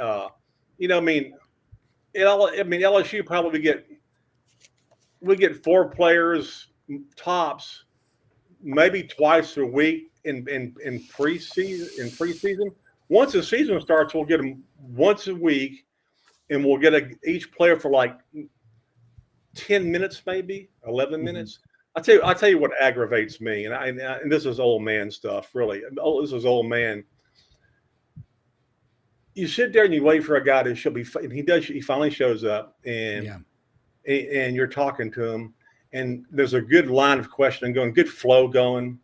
S5: LSU probably we get 4 players tops, maybe twice a week in preseason. Once the season starts, we'll get them once a week. And we'll get each player for like 10 minutes, maybe 11 minutes. I'll tell you what aggravates me, and this is old man stuff, really. This is old man. You sit there and you wait for a guy and he finally shows up, and you're talking to him, and there's a good line of questioning going, good flow going,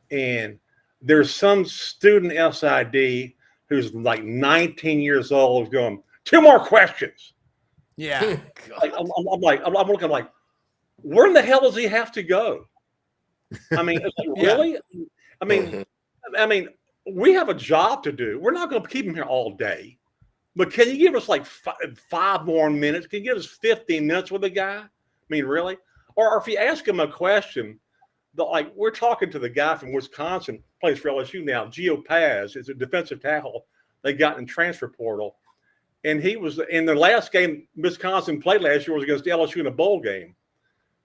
S5: and there's some student SID who's like 19 years old going, 2 more questions.
S1: Yeah.
S5: I'm looking like, where in the hell does he have to go? I mean, really? I mean, we have a job to do. We're not going to keep him here all day. But can you give us like 5 more minutes? Can you give us 15 minutes with the guy? I mean, really? Or if you ask him a question, we're talking to the guy from Wisconsin, plays for LSU now, Gio Paz, is a defensive tackle they got in transfer portal. And he was in the last game Wisconsin played last year was against LSU in a bowl game.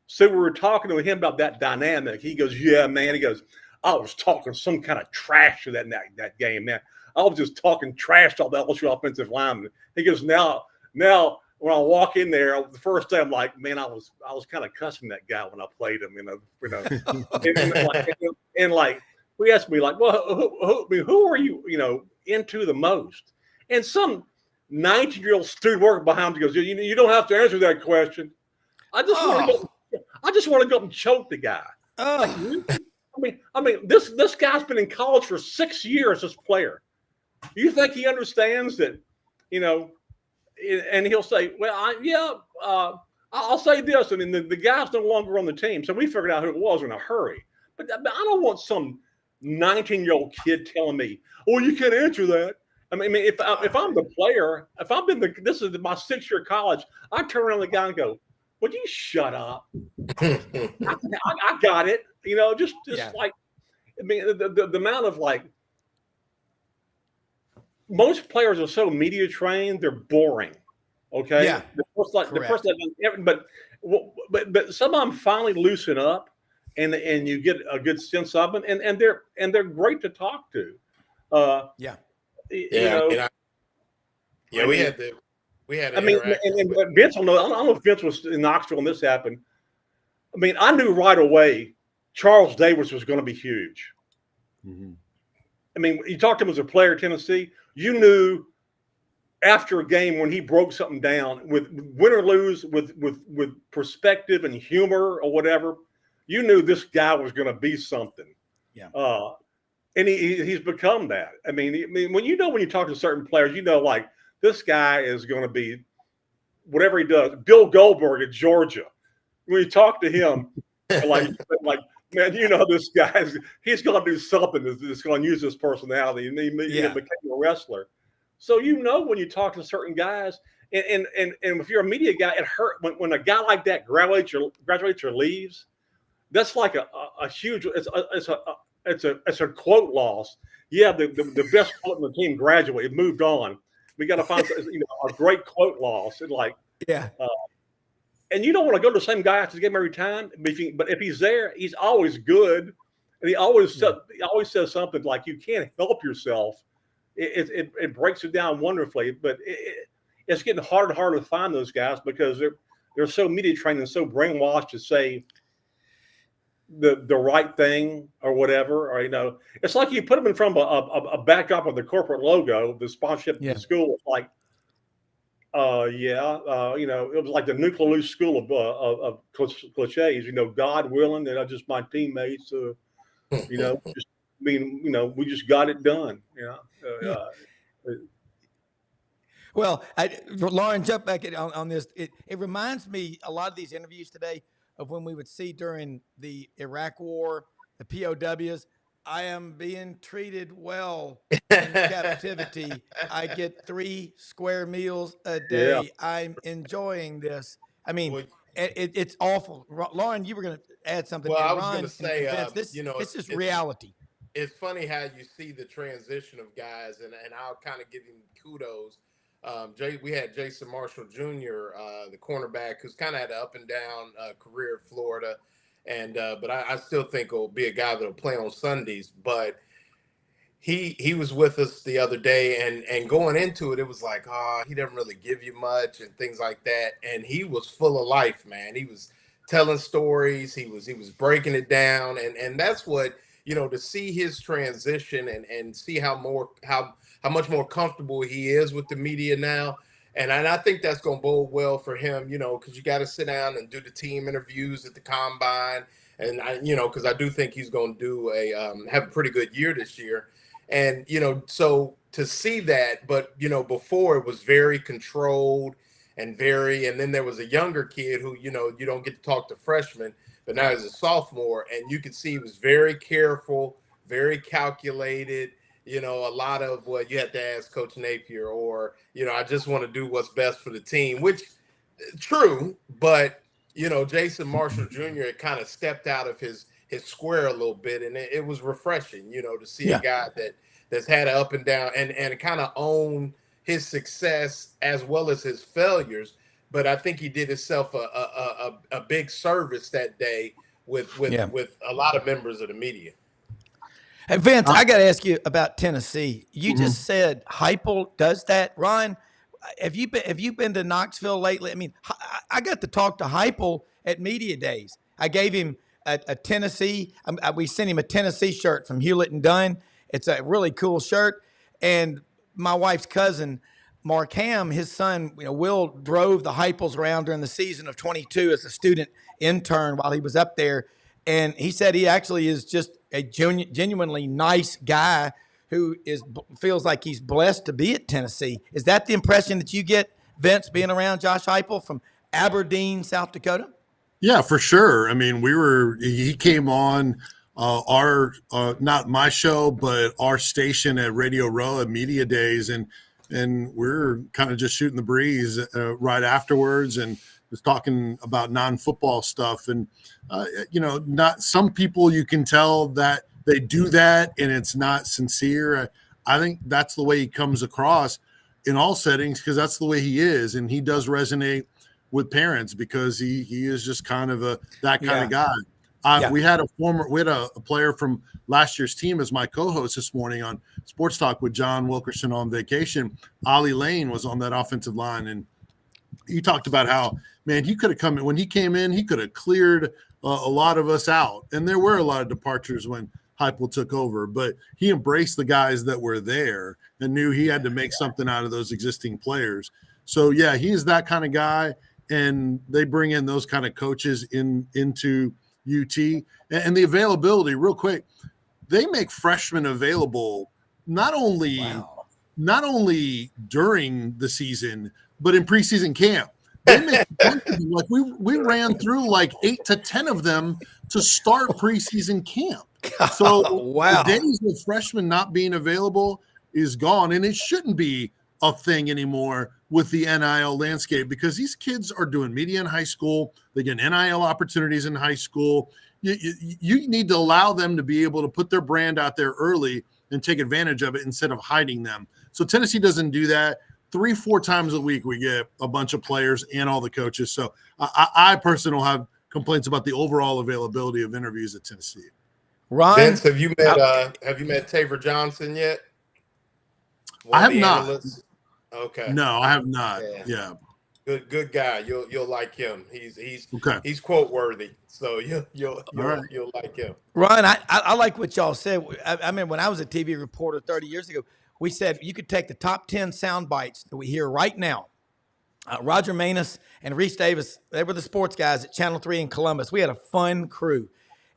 S5: So we were talking to him about that dynamic. He goes, yeah, man. He goes, I was talking some kind of trash to that game, man. I was just talking trash to all the LSU offensive linemen. He goes, now when I walk in there, the first day I'm like, man, I was kind of cussing that guy when I played him, and we asked me like, well, who are you, into the most? And some 19-year-old student working behind him goes, you don't have to answer that question. I just want to go up and choke the guy. I mean, this guy's been in college for 6 years. This player, you think he understands that? And he'll say, "Well, I'll say this," and then the guy's no longer on the team, so we figured out who it was in a hurry. But I don't want some 19-year-old kid telling me, "Oh, you can't answer that." I mean, if I'm the player, if I've been this is my 6th year of college, I turn around the guy and go, "Would you shut up?" I got it. Just like, I mean, the amount of like, most players are so media trained, they're boring. Okay.
S1: Yeah.
S5: The person but some of them finally loosen up, and you get a good sense of them, and they're great to talk to.
S6: We had.
S5: I mean, and Vince will know. I don't know if Vince was in Knoxville when this happened. I mean, I knew right away Charles Davis was going to be huge.
S7: Mm-hmm.
S5: I mean, you talked to him as a player at Tennessee, you knew after a game when he broke something down, with win or lose, with perspective and humor or whatever, you knew this guy was going to be something.
S1: Yeah.
S5: And he's become that. I mean, when you talk to certain players, like, this guy is going to be whatever he does. Bill Goldberg at Georgia, when you talk to him, like man, this guy's he's going to do something that's going to use this personality, and he became a wrestler. So when you talk to certain guys, and if you're a media guy, it hurt when a guy like that graduates or leaves. That's like a huge. It's a quote loss. Yeah, the best quote in the team graduated, moved on. We got to find a great quote loss, and like and you don't want to go to the same guy after the game every time. But if he's there, he's always good, and he always says something like, "You can't help yourself." It breaks it down wonderfully, but it's getting harder and harder to find those guys because they're so media trained and so brainwashed to say the right thing or whatever, or it's like you put them in front of a backdrop of the corporate logo, the sponsorship of the school. It's like, it was like the nuclear school of cliches. God willing, and just my teammates. We just got it done.
S1: Well, Lauren, jump back on this. It reminds me a lot of these interviews today of when we would see during the Iraq War, the POWs. I am being treated well in captivity. I get 3 square meals a day. Yeah. I'm enjoying this. I mean, it's awful. Lauren, you were going to add something.
S6: Well, I was going to say,
S1: this is reality.
S6: It's funny how you see the transition of guys, and I'll kind of give him kudos. We had Jason Marshall Jr., the cornerback, who's kind of had an up and down career at Florida, but I still think will be a guy that'll play on Sundays. But he was with us the other day, and going into it was like, he doesn't really give you much and things like that. And he was full of life, man. He was telling stories. He was breaking it down, and that's what, to see his transition and see how much more comfortable he is with the media now. And I think that's going to bode well for him, because you got to sit down and do the team interviews at the combine. And because I do think he's going to do have a pretty good year this year. And, so to see that, but, before it was very controlled and then there was a younger kid who, you don't get to talk to freshmen, but now he's a sophomore, and you could see he was very careful, very calculated. A lot of what you had to ask Coach Napier, or, I just want to do what's best for the team, which true. But, Jason Marshall Jr. had kind of stepped out of his square a little bit. And it was refreshing, to see a guy that's had an up and down and kind of own his success as well as his failures. But I think he did himself a big service that day with a lot of members of the media.
S1: Hey, Vince, I got to ask you about Tennessee. You just said Heupel does that. Ron, have you been to Knoxville lately? I mean, I got to talk to Heupel at media days. I gave him a Tennessee. We sent him a Tennessee shirt from Hewlett and Dunn. It's a really cool shirt. And my wife's cousin, Mark Ham, his son, Will, drove the Heupels around during the season of 22 as a student intern while he was up there. And he said he actually is just a genuinely nice guy who feels like he's blessed to be at Tennessee. Is that the impression that you get, Vince, being around Josh Heupel from Aberdeen, South Dakota?
S7: Yeah, for sure. I mean, he came on our not my show, but our station at Radio Row at Media Days, and we're kind of just shooting the breeze right afterwards, and was talking about non-football stuff. And not some people, you can tell that they do that and it's not sincere. I think that's the way he comes across in all settings, because that's the way he is, and he does resonate with parents because he is just kind of that kind of guy. We had a player from last year's team as my co-host this morning on Sports Talk with John Wilkerson on vacation. Ollie Lane was on that offensive line, and he talked about how, man, he could have come in when he came in, he could have cleared a lot of us out, and there were a lot of departures when Heupel took over, but he embraced the guys that were there and knew he had to make something out of those existing players. So yeah, he is that kind of guy, and they bring in those kind of coaches into UT. And the availability, real quick, they make freshmen available not only during the season, but in preseason camp. They make like we ran through like 8 to 10 of them to start preseason camp. So the days of freshmen not being available is gone, and it shouldn't be a thing anymore with the NIL landscape, because these kids are doing media in high school. They get NIL opportunities in high school. You need to allow them to be able to put their brand out there early and take advantage of it instead of hiding them. So Tennessee doesn't do that. 3-4 times a week we get a bunch of players and all the coaches. So I personally don't have complaints about the overall availability of interviews at Tennessee.
S1: Ron,
S6: Vince, have you met Taver Johnson yet?
S7: I have not.
S6: Analysts? Okay.
S7: No, I have not. Yeah.
S6: Good guy. You'll like him. He's quote worthy. So you'll like him.
S1: Ron, I like what y'all said. I mean, when I was a TV reporter 30 years ago, we said you could take the top 10 sound bites that we hear right now. Roger Manus and Reese Davis, they were the sports guys at Channel 3 in Columbus. We had a fun crew.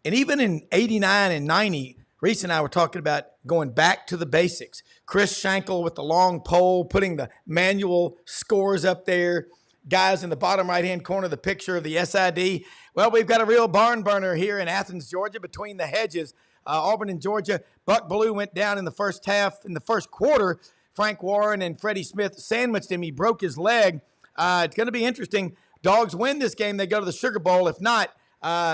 S1: And even in 89 and 90, Reese and I were talking about going back to the basics. Chris Schenkel with the long pole, putting the manual scores up there. Guys in the bottom right-hand corner, the picture of the SID. Well, we've got a real barn burner here in Athens, Georgia, between the hedges. Auburn and Georgia. Buck Bellew went down in the first half. In the first quarter, Frank Warren and Freddie Smith sandwiched him. He broke his leg. It's going to be interesting. Dogs win this game, they go to the Sugar Bowl. If not,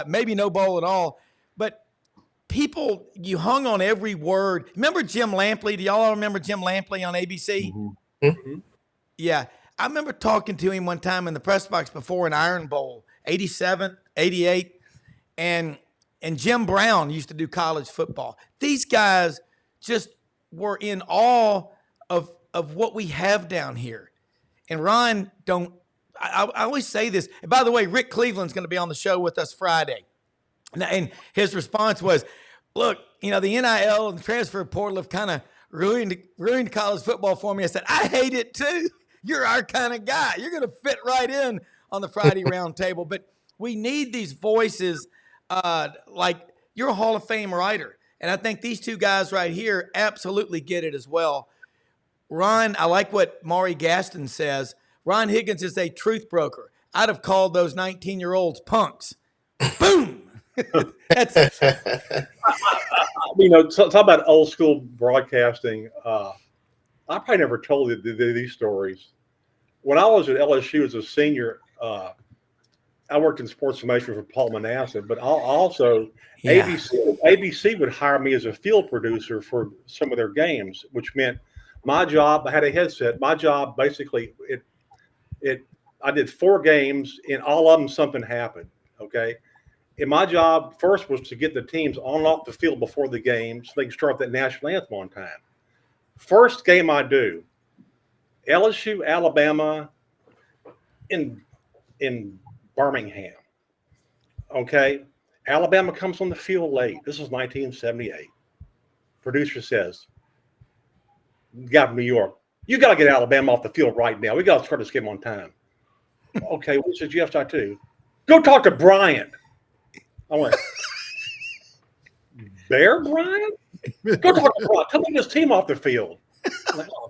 S1: maybe no bowl at all. But people, you hung on every word. Remember Jim Lampley? Do y'all remember Jim Lampley on ABC?
S5: Mm-hmm.
S1: Yeah. I remember talking to him one time in the press box before an Iron Bowl, 87, 88. And Jim Brown used to do college football. These guys just were in awe of what we have down here. And Ron, I always say this. And by the way, Rick Cleveland's going to be on the show with us Friday. And his response was, look, the NIL and the transfer portal have kind of ruined college football for me. I said, I hate it too. You're our kind of guy. You're going to fit right in on the Friday round table. But we need these voices. Like, you're a Hall of Fame writer. And I think these two guys right here absolutely get it as well. Ron, I like what Maury Gaston says. Ron Higgins is a truth broker. I'd have called those 19-year-olds punks. Boom. That's
S5: talk about old school broadcasting. I probably never told you these stories. When I was at LSU as a senior, I worked in sports information for Paul Manasseh, but ABC would hire me as a field producer for some of their games, which meant my job, I had a headset. My job, basically, I did 4 games, and all of them something happened, okay? And my job first was to get the teams on and off the field before the game so they could start that national anthem on time. First game I do, LSU, Alabama, in Birmingham. Okay. Alabama comes on the field late. This is 1978. Producer says, guy from New York, you got to get Alabama off the field right now. We got to start this game on time. Okay. What said you have to do? Go talk to Bryant. I went, Bear Bryant? Go talk to Bryant. Tell me this team off the field. I'm like, oh,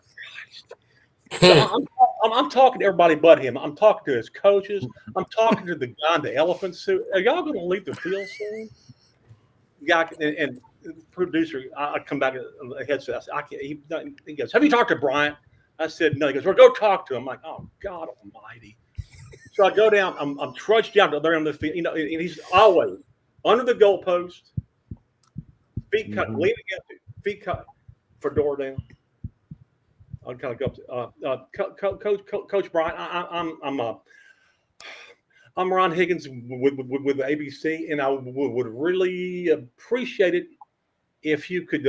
S5: Christ. So I'm talking to everybody but him. I'm talking to his coaches. I'm talking to the guy in the elephant suit. Are y'all going to leave the field soon? guy and producer, I come back a headset. I said, I can't. He goes, have you talked to Bryant? I said, no. He goes, well, go talk to him. I'm like, oh, God almighty. So I go down. I'm trudged down to there on the field. And he's always under the goalpost, feet cut, leaning up, feet cut, fedora down. I'll kind of go up to Coach Bryant. I'm Ron Higgins with the ABC, and I would really appreciate it if you could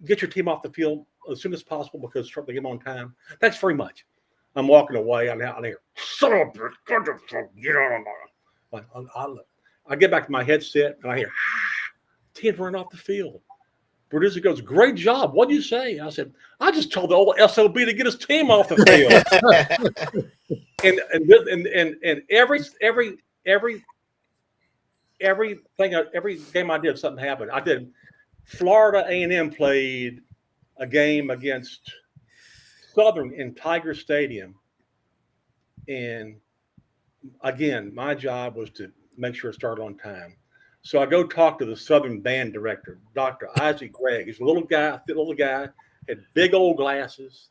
S5: get your team off the field as soon as possible because try to get them on time. Thanks very much. I'm walking away. I'm out there. Son of a bitch, get on my. I get back to my headset and I hear, team's running off the field. Producer goes, great job. What'd you say? I said, I just told the old SOB to get his team off the field. and every game I did, something happened. I did. Florida A&M played a game against Southern in Tiger Stadium, and again, my job was to make sure it started on time. So I go talk to the Southern band director, Dr. Isaac Gregg. He's a little guy, had big old glasses.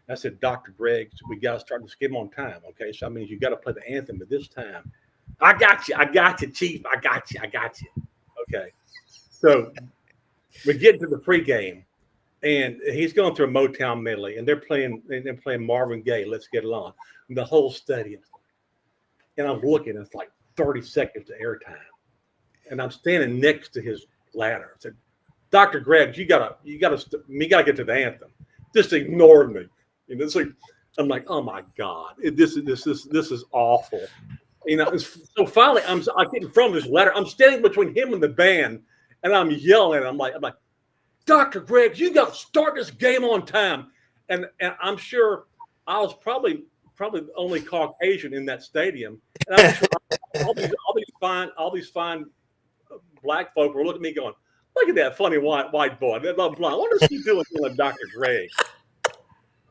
S5: I said, Dr. Gregg, we got to start this game on time. Okay, so that means you got to play the anthem at this time. I got you, Chief. I got you. Okay. So we get to the pregame, and he's going through a Motown medley, and they're playing Marvin Gaye, Let's Get Along. And the whole stadium. And I'm looking, it's like 30 seconds of airtime. And I'm standing next to his ladder. I said, Dr. Gregg, you gotta get to the anthem. Just ignored me. It's like, I'm like, oh my God, this is awful. So finally I get in front of his ladder. I'm standing between him and the band, and I'm yelling at him. I'm like, Dr. Gregg, you gotta start this game on time. And I'm sure I was probably the only Caucasian in that stadium. And I'm sure all these fine black folk were looking at me going, look at that funny white boy. Blah, blah, blah. What is he doing with Dr. Gregg?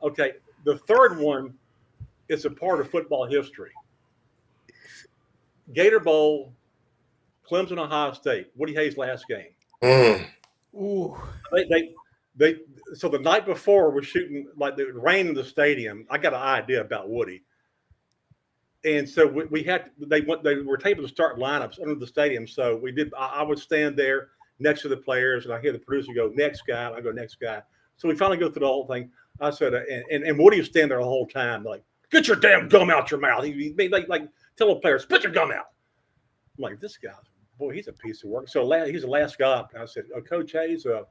S5: Okay, the third one is a part of football history. Gator Bowl, Clemson, Ohio State, Woody Hayes' last game.
S1: Ooh.
S5: So the night before we're shooting, like the rain in the stadium. I got an idea about Woody. And so they were able to start lineups under the stadium. So we did. I would stand there next to the players, and I hear the producer go, "Next guy." And I go, "Next guy." So we finally go through the whole thing. I said, and Woody was standing there the whole time, like, "Get your damn gum out your mouth." He like tell the players, "Spit your gum out." I'm like, this guy, boy, he's a piece of work. So he's the last guy up. And I said, Coach Hayes, you're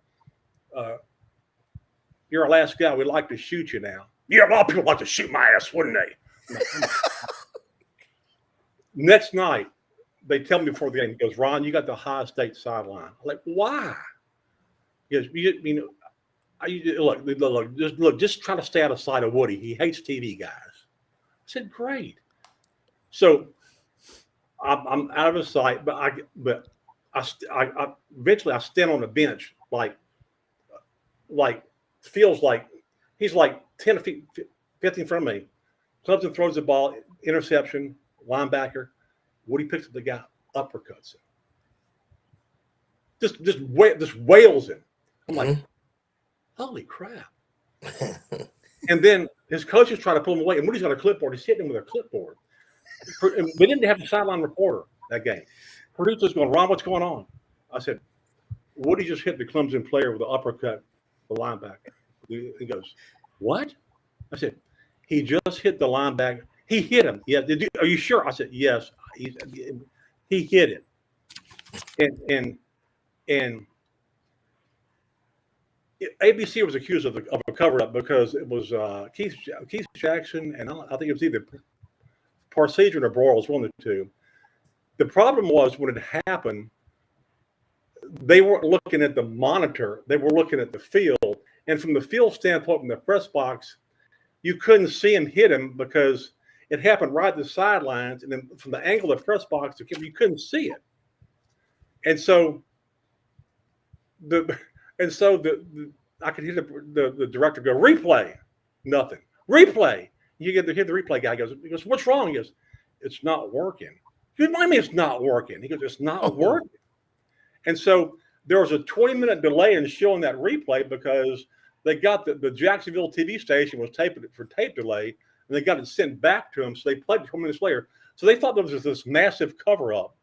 S5: our last guy. We'd like to shoot you now. Yeah, a lot of people like to shoot my ass, wouldn't they? Next night, they tell me before the game, he goes, Ron, you got the Ohio State sideline. I'm like, why? He goes, look, just try to stay out of sight of Woody. He hates TV guys. I said, great. So I'm out of his sight, but I eventually I stand on the bench, like feels like he's like 10 feet, 15 in front of me. Clemson throws the ball, interception, linebacker. Woody picks up the guy, uppercuts him. Just wails him. I'm like, holy crap. And then his coaches try to pull him away, and Woody's got a clipboard. He's hitting him with a clipboard. We didn't have a sideline reporter that game. Producer's going, Ron, what's going on? I said, Woody just hit the Clemson player with an uppercut, the linebacker. He goes, what? I said, he just hit the linebacker. He hit him. Yeah. Are you sure? I said, yes. He hit it. And ABC was accused of a cover-up because it was Keith Jackson, and I think it was either Parsegian or Broyles, one of the two. The problem was when it happened, they weren't looking at the monitor. They were looking at the field. And from the field standpoint, from the press box, you couldn't see him hit him because it happened right at the sidelines. And then from the angle of the press box, you couldn't see it. And so I could hear the director go, replay, nothing. Replay. You hear the replay guy goes, what's wrong? He goes, it's not working. What do you mean it's not working? He goes, it's not working. And so there was a 20-minute delay in showing that replay because they got the Jacksonville TV station was taping it for tape delay, and they got it sent back to them. So they played it 20 minutes later. So they thought there was this massive cover up,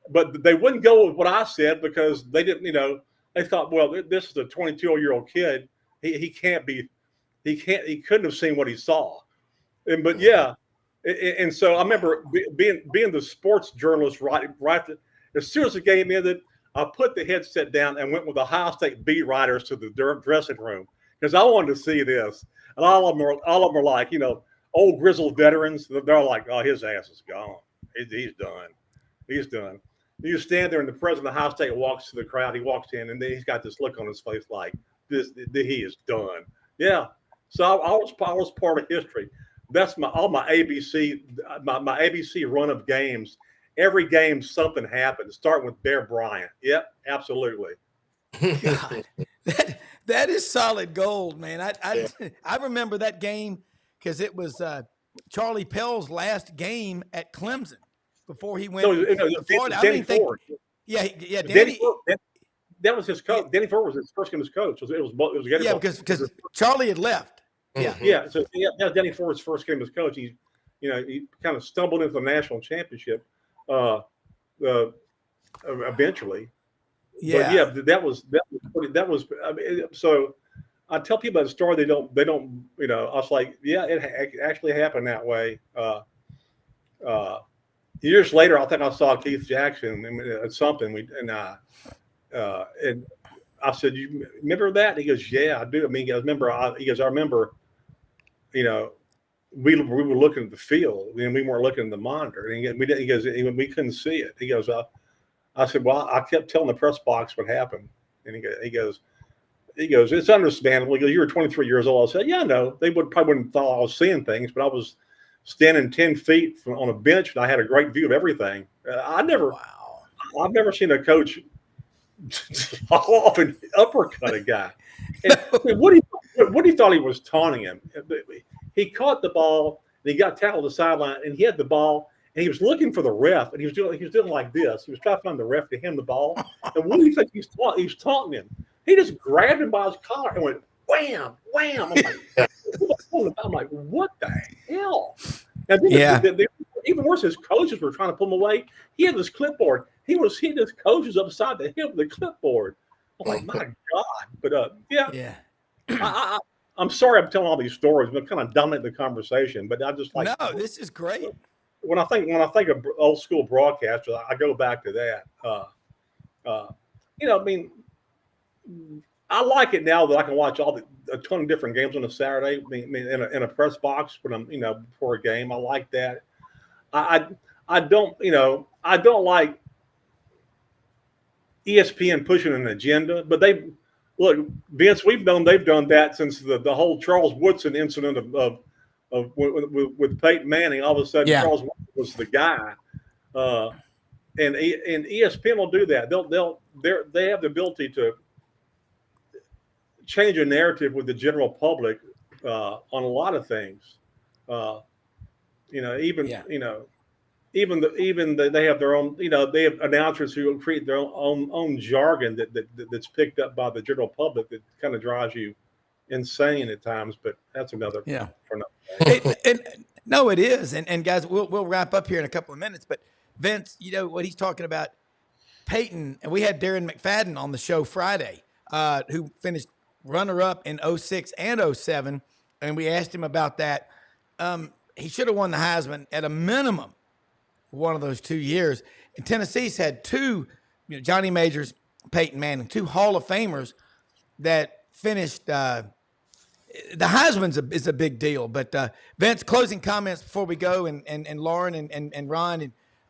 S5: but they wouldn't go with what I said because they didn't, they thought, well, this is a 22-year-old kid. He couldn't have seen what he saw. But yeah. And so I remember being the sports journalist right as soon as the game ended, I put the headset down and went with the Ohio State beat writers to the dressing room because I wanted to see this. And all of them are like, old grizzled veterans. They're like, oh, his ass is gone. He's done. He's done. You stand there and the president of Ohio State walks to the crowd. He walks in and then he's got this look on his face like he is done. Yeah. So I was part of history. That's my ABC run of games. Every game something happened. Starting with Bear Bryant. Yep, absolutely.
S1: God, that is solid gold, man. I remember that game because it was Charlie Pell's last game at Clemson before he went to Florida.
S5: Danny Ford.
S1: Yeah.
S5: Danny Ford, that was his coach. Danny Ford was his first game as coach. It was
S1: because Charlie had left.
S5: Yeah. So that was Danny Ford's first game as coach. He kind of stumbled into the national championship eventually.
S1: Yeah.
S5: But that was. I mean, so I tell people that story. They don't. I was like, yeah, it actually happened that way. Years later, I think I saw Keith Jackson at something. And I said, "You remember that?" He goes, "Yeah, I do." I mean, I remember. I remember. We were looking at the field and we weren't looking at the monitor. And he goes, we couldn't see it. He goes, I said, well, I kept telling the press box what happened. And he goes, it's understandable. He goes, you were 23 years old. I said, yeah, no, they probably wouldn't have thought I was seeing things, but I was standing 10 feet on a bench and I had a great view of everything. I've never seen a coach fall off and uppercut a guy. And what he thought he was taunting him. He caught the ball and he got tackled to the sideline and he had the ball and he was looking for the ref and he was doing like this. He was trying to find the ref to hand the ball. And what do you think he's taunting him? He just grabbed him by his collar and went wham, wham. I'm like, what the hell? And then even worse, his coaches were trying to pull him away. He had this clipboard. He was hitting his coaches upside the head with the clipboard. I'm like, my God. But yeah. I'm sorry I'm telling all these stories, but kind of dominate the conversation. But I just like
S1: this is great.
S5: When I think of old school broadcasters, I go back to that. I mean, I like it now that I can watch a ton of different games on a Saturday. I mean, in a press box when I'm before a game. I like that. I don't like ESPN pushing an agenda, but look, Vince, they've done that since the whole Charles Woodson incident of with Peyton Manning. All of a sudden, Charles Woodson was the guy, and ESPN will do that. They have the ability to change a narrative with the general public on a lot of things. Even they have their own, they have announcers who create their own jargon that's picked up by the general public that kind of drives you insane at times. But that's another.
S1: Yeah.
S5: For another.
S1: No, it is. And guys, we'll wrap up here in a couple of minutes. But Vince, what he's talking about, Peyton, and we had Darren McFadden on the show Friday, who finished runner-up in 06 and 07, and we asked him about that. He should have won the Heisman at a minimum one of those 2 years. And Tennessee's had two, Johnny Majors, Peyton Manning, two Hall of Famers that finished. The Heisman is a big deal. But Vince, closing comments before we go, and Lauren and Ron,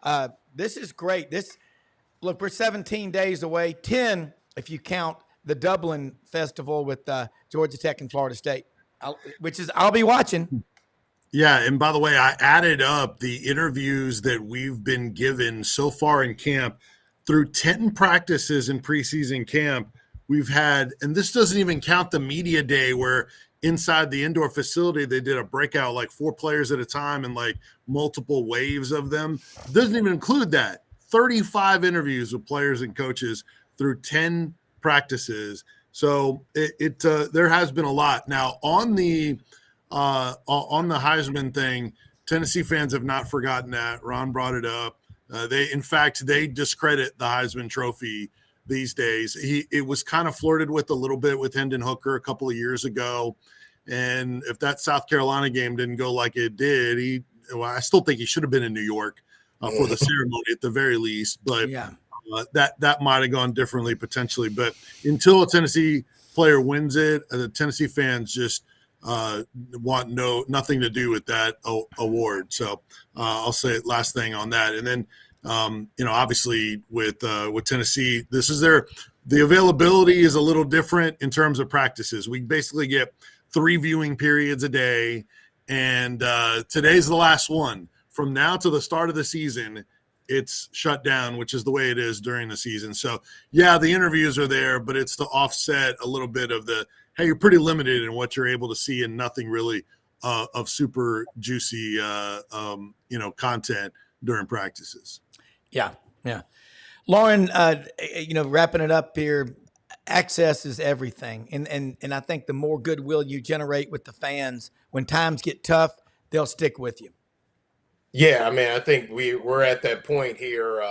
S1: and this is great. Look, we're 17 days away, 10 if you count the Dublin Festival with Georgia Tech and Florida State, I'll be watching.
S7: Yeah, and by the way, I added up the interviews that we've been given so far in camp. Through 10 practices in preseason camp, we've had, and this doesn't even count the media day where inside the indoor facility they did a breakout, like 4 players at a time and like multiple waves of them. Doesn't even include that. 35 interviews with players and coaches through 10 practices. So there has been a lot. Now on the Heisman thing, Tennessee fans have not forgotten that. Ron brought it up. They discredit the Heisman Trophy these days. It was kind of flirted with a little bit with Hendon Hooker a couple of years ago. And if that South Carolina game didn't go like it did, I still think he should have been in New York for the ceremony at the very least. But that might have gone differently potentially. But until a Tennessee player wins it, the Tennessee fans just want nothing to do with that award. So I'll say last thing on that. And then obviously with Tennessee, the availability is a little different in terms of practices. We basically get 3 viewing periods a day, and today's the last one. From now to the start of the season, it's shut down, which is the way it is during the season. So yeah, the interviews are there, but it's to offset a little bit of hey, you're pretty limited in what you're able to see, and nothing really of super juicy content during practices.
S1: Yeah. Lauren, wrapping it up here, access is everything. And I think the more goodwill you generate with the fans, when times get tough, they'll stick with you.
S6: Yeah, I mean, I think we're at that point here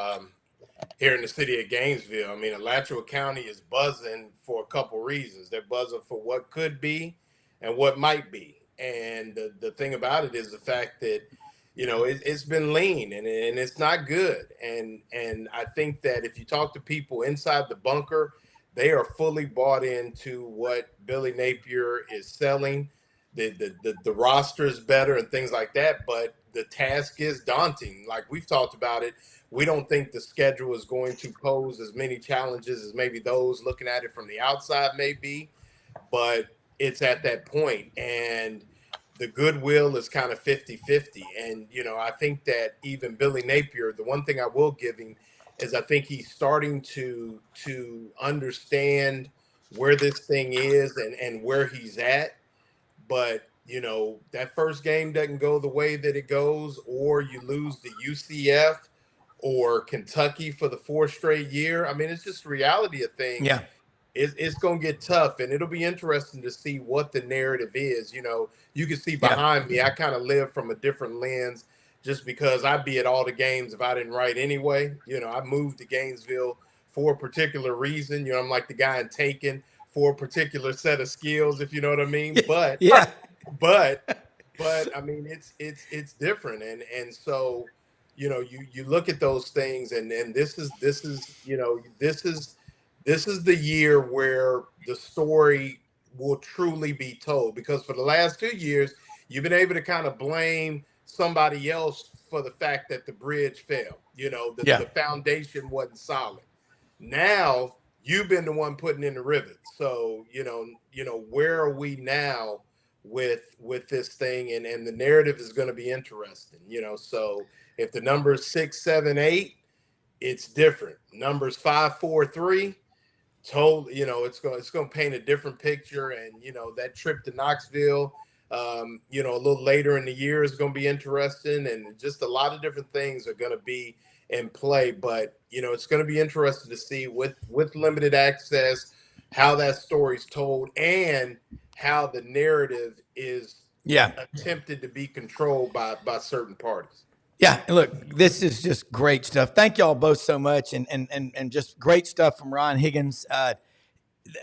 S6: in the city of Gainesville. I mean, Alachua County is buzzing for a couple reasons. They're buzzing for what could be and what might be. And the thing about it is the fact that, it's been lean and it's not good. And I think that if you talk to people inside the bunker, they are fully bought into what Billy Napier is selling. The roster is better and things like that, but the task is daunting. Like we've talked about it, we don't think the schedule is going to pose as many challenges as maybe those looking at it from the outside may be, but it's at that point. And the goodwill is kind of 50-50. And, I think that even Billy Napier, the one thing I will give him is I think he's starting to understand where this thing is and where he's at. But, that first game doesn't go the way that it goes, or you lose to UCF or Kentucky for the 4th straight year. I mean, it's just the reality of things.
S1: Yeah.
S6: It's going to get tough, and it'll be interesting to see what the narrative is. You can see behind me, I kind of live from a different lens just because I'd be at all the games if I didn't write anyway. I moved to Gainesville for a particular reason. I'm like the guy in Taken for a particular set of skills, if you know what I mean. But but I mean, it's different. And so, you look at those things and this is the year where the story will truly be told, because for the last 2 years, you've been able to kind of blame somebody else for the fact that the bridge fell. The foundation wasn't solid. Now you've been the one putting in the rivets. So, where are we now with this thing? And the narrative is going to be interesting, so if the number is 6, 7, 8, it's different. Numbers 5, 4, 3, it's going to paint a different picture. And, that trip to Knoxville, a little later in the year is going to be interesting. And just a lot of different things are going to be in play. But, it's going to be interesting to see with limited access, how that story's told and how the narrative is attempted to be controlled by certain parties.
S1: Yeah, look, this is just great stuff. Thank y'all both so much, and just great stuff from Ron Higgins.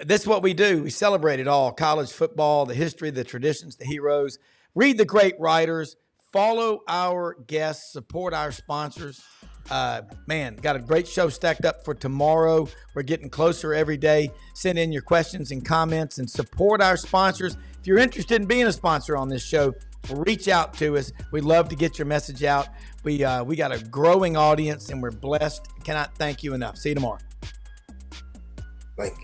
S1: This is what we do. We celebrate it all: college football, the history, the traditions, the heroes. Read the great writers. Follow our guests. Support our sponsors. Got a great show stacked up for tomorrow. We're getting closer every day. Send in your questions and comments and support our sponsors. If you're interested in being a sponsor on this show, reach out to us. We'd love to get your message out. We got a growing audience and we're blessed. Cannot thank you enough. See you tomorrow.
S6: Thank you.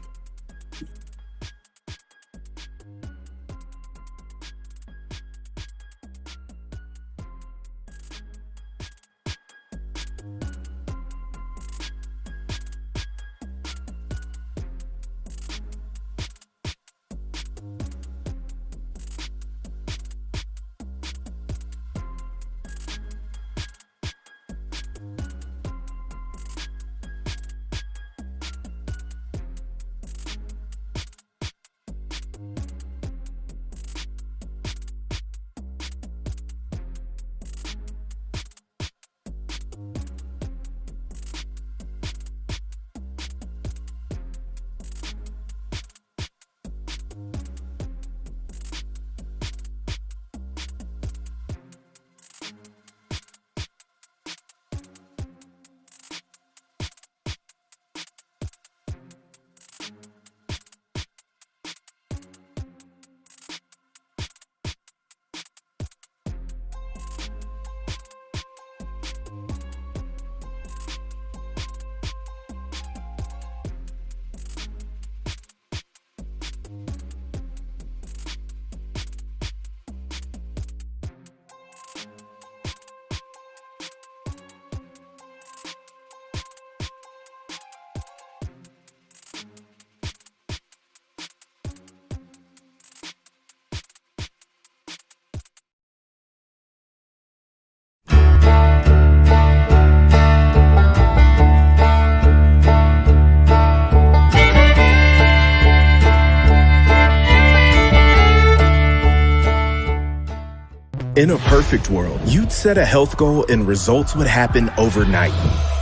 S8: In a perfect world, you'd set a health goal and results would happen overnight.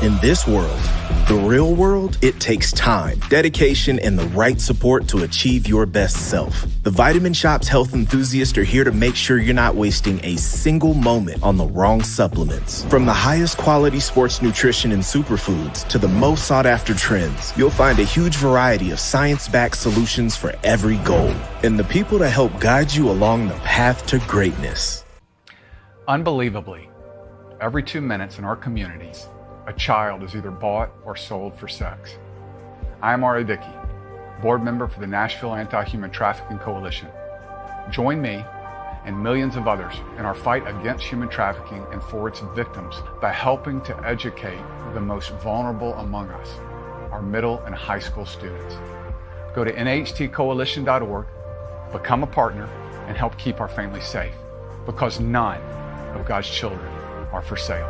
S8: In this world, the real world, it takes time, dedication, and the right support to achieve your best self. The Vitamin Shop's health enthusiasts are here to make sure you're not wasting a single moment on the wrong supplements. From the highest quality sports nutrition and superfoods to the most sought after trends, you'll find a huge variety of science-backed solutions for every goal. And the people to help guide you along the path to greatness.
S9: Unbelievably, every 2 minutes in our communities, a child is either bought or sold for sex. I am Ari Dickey, board member for the Nashville Anti-Human Trafficking Coalition. Join me and millions of others in our fight against human trafficking and for its victims by helping to educate the most vulnerable among us, our middle and high school students. Go to nhtcoalition.org, become a partner, and help keep our families safe, because none of God's children are for sale.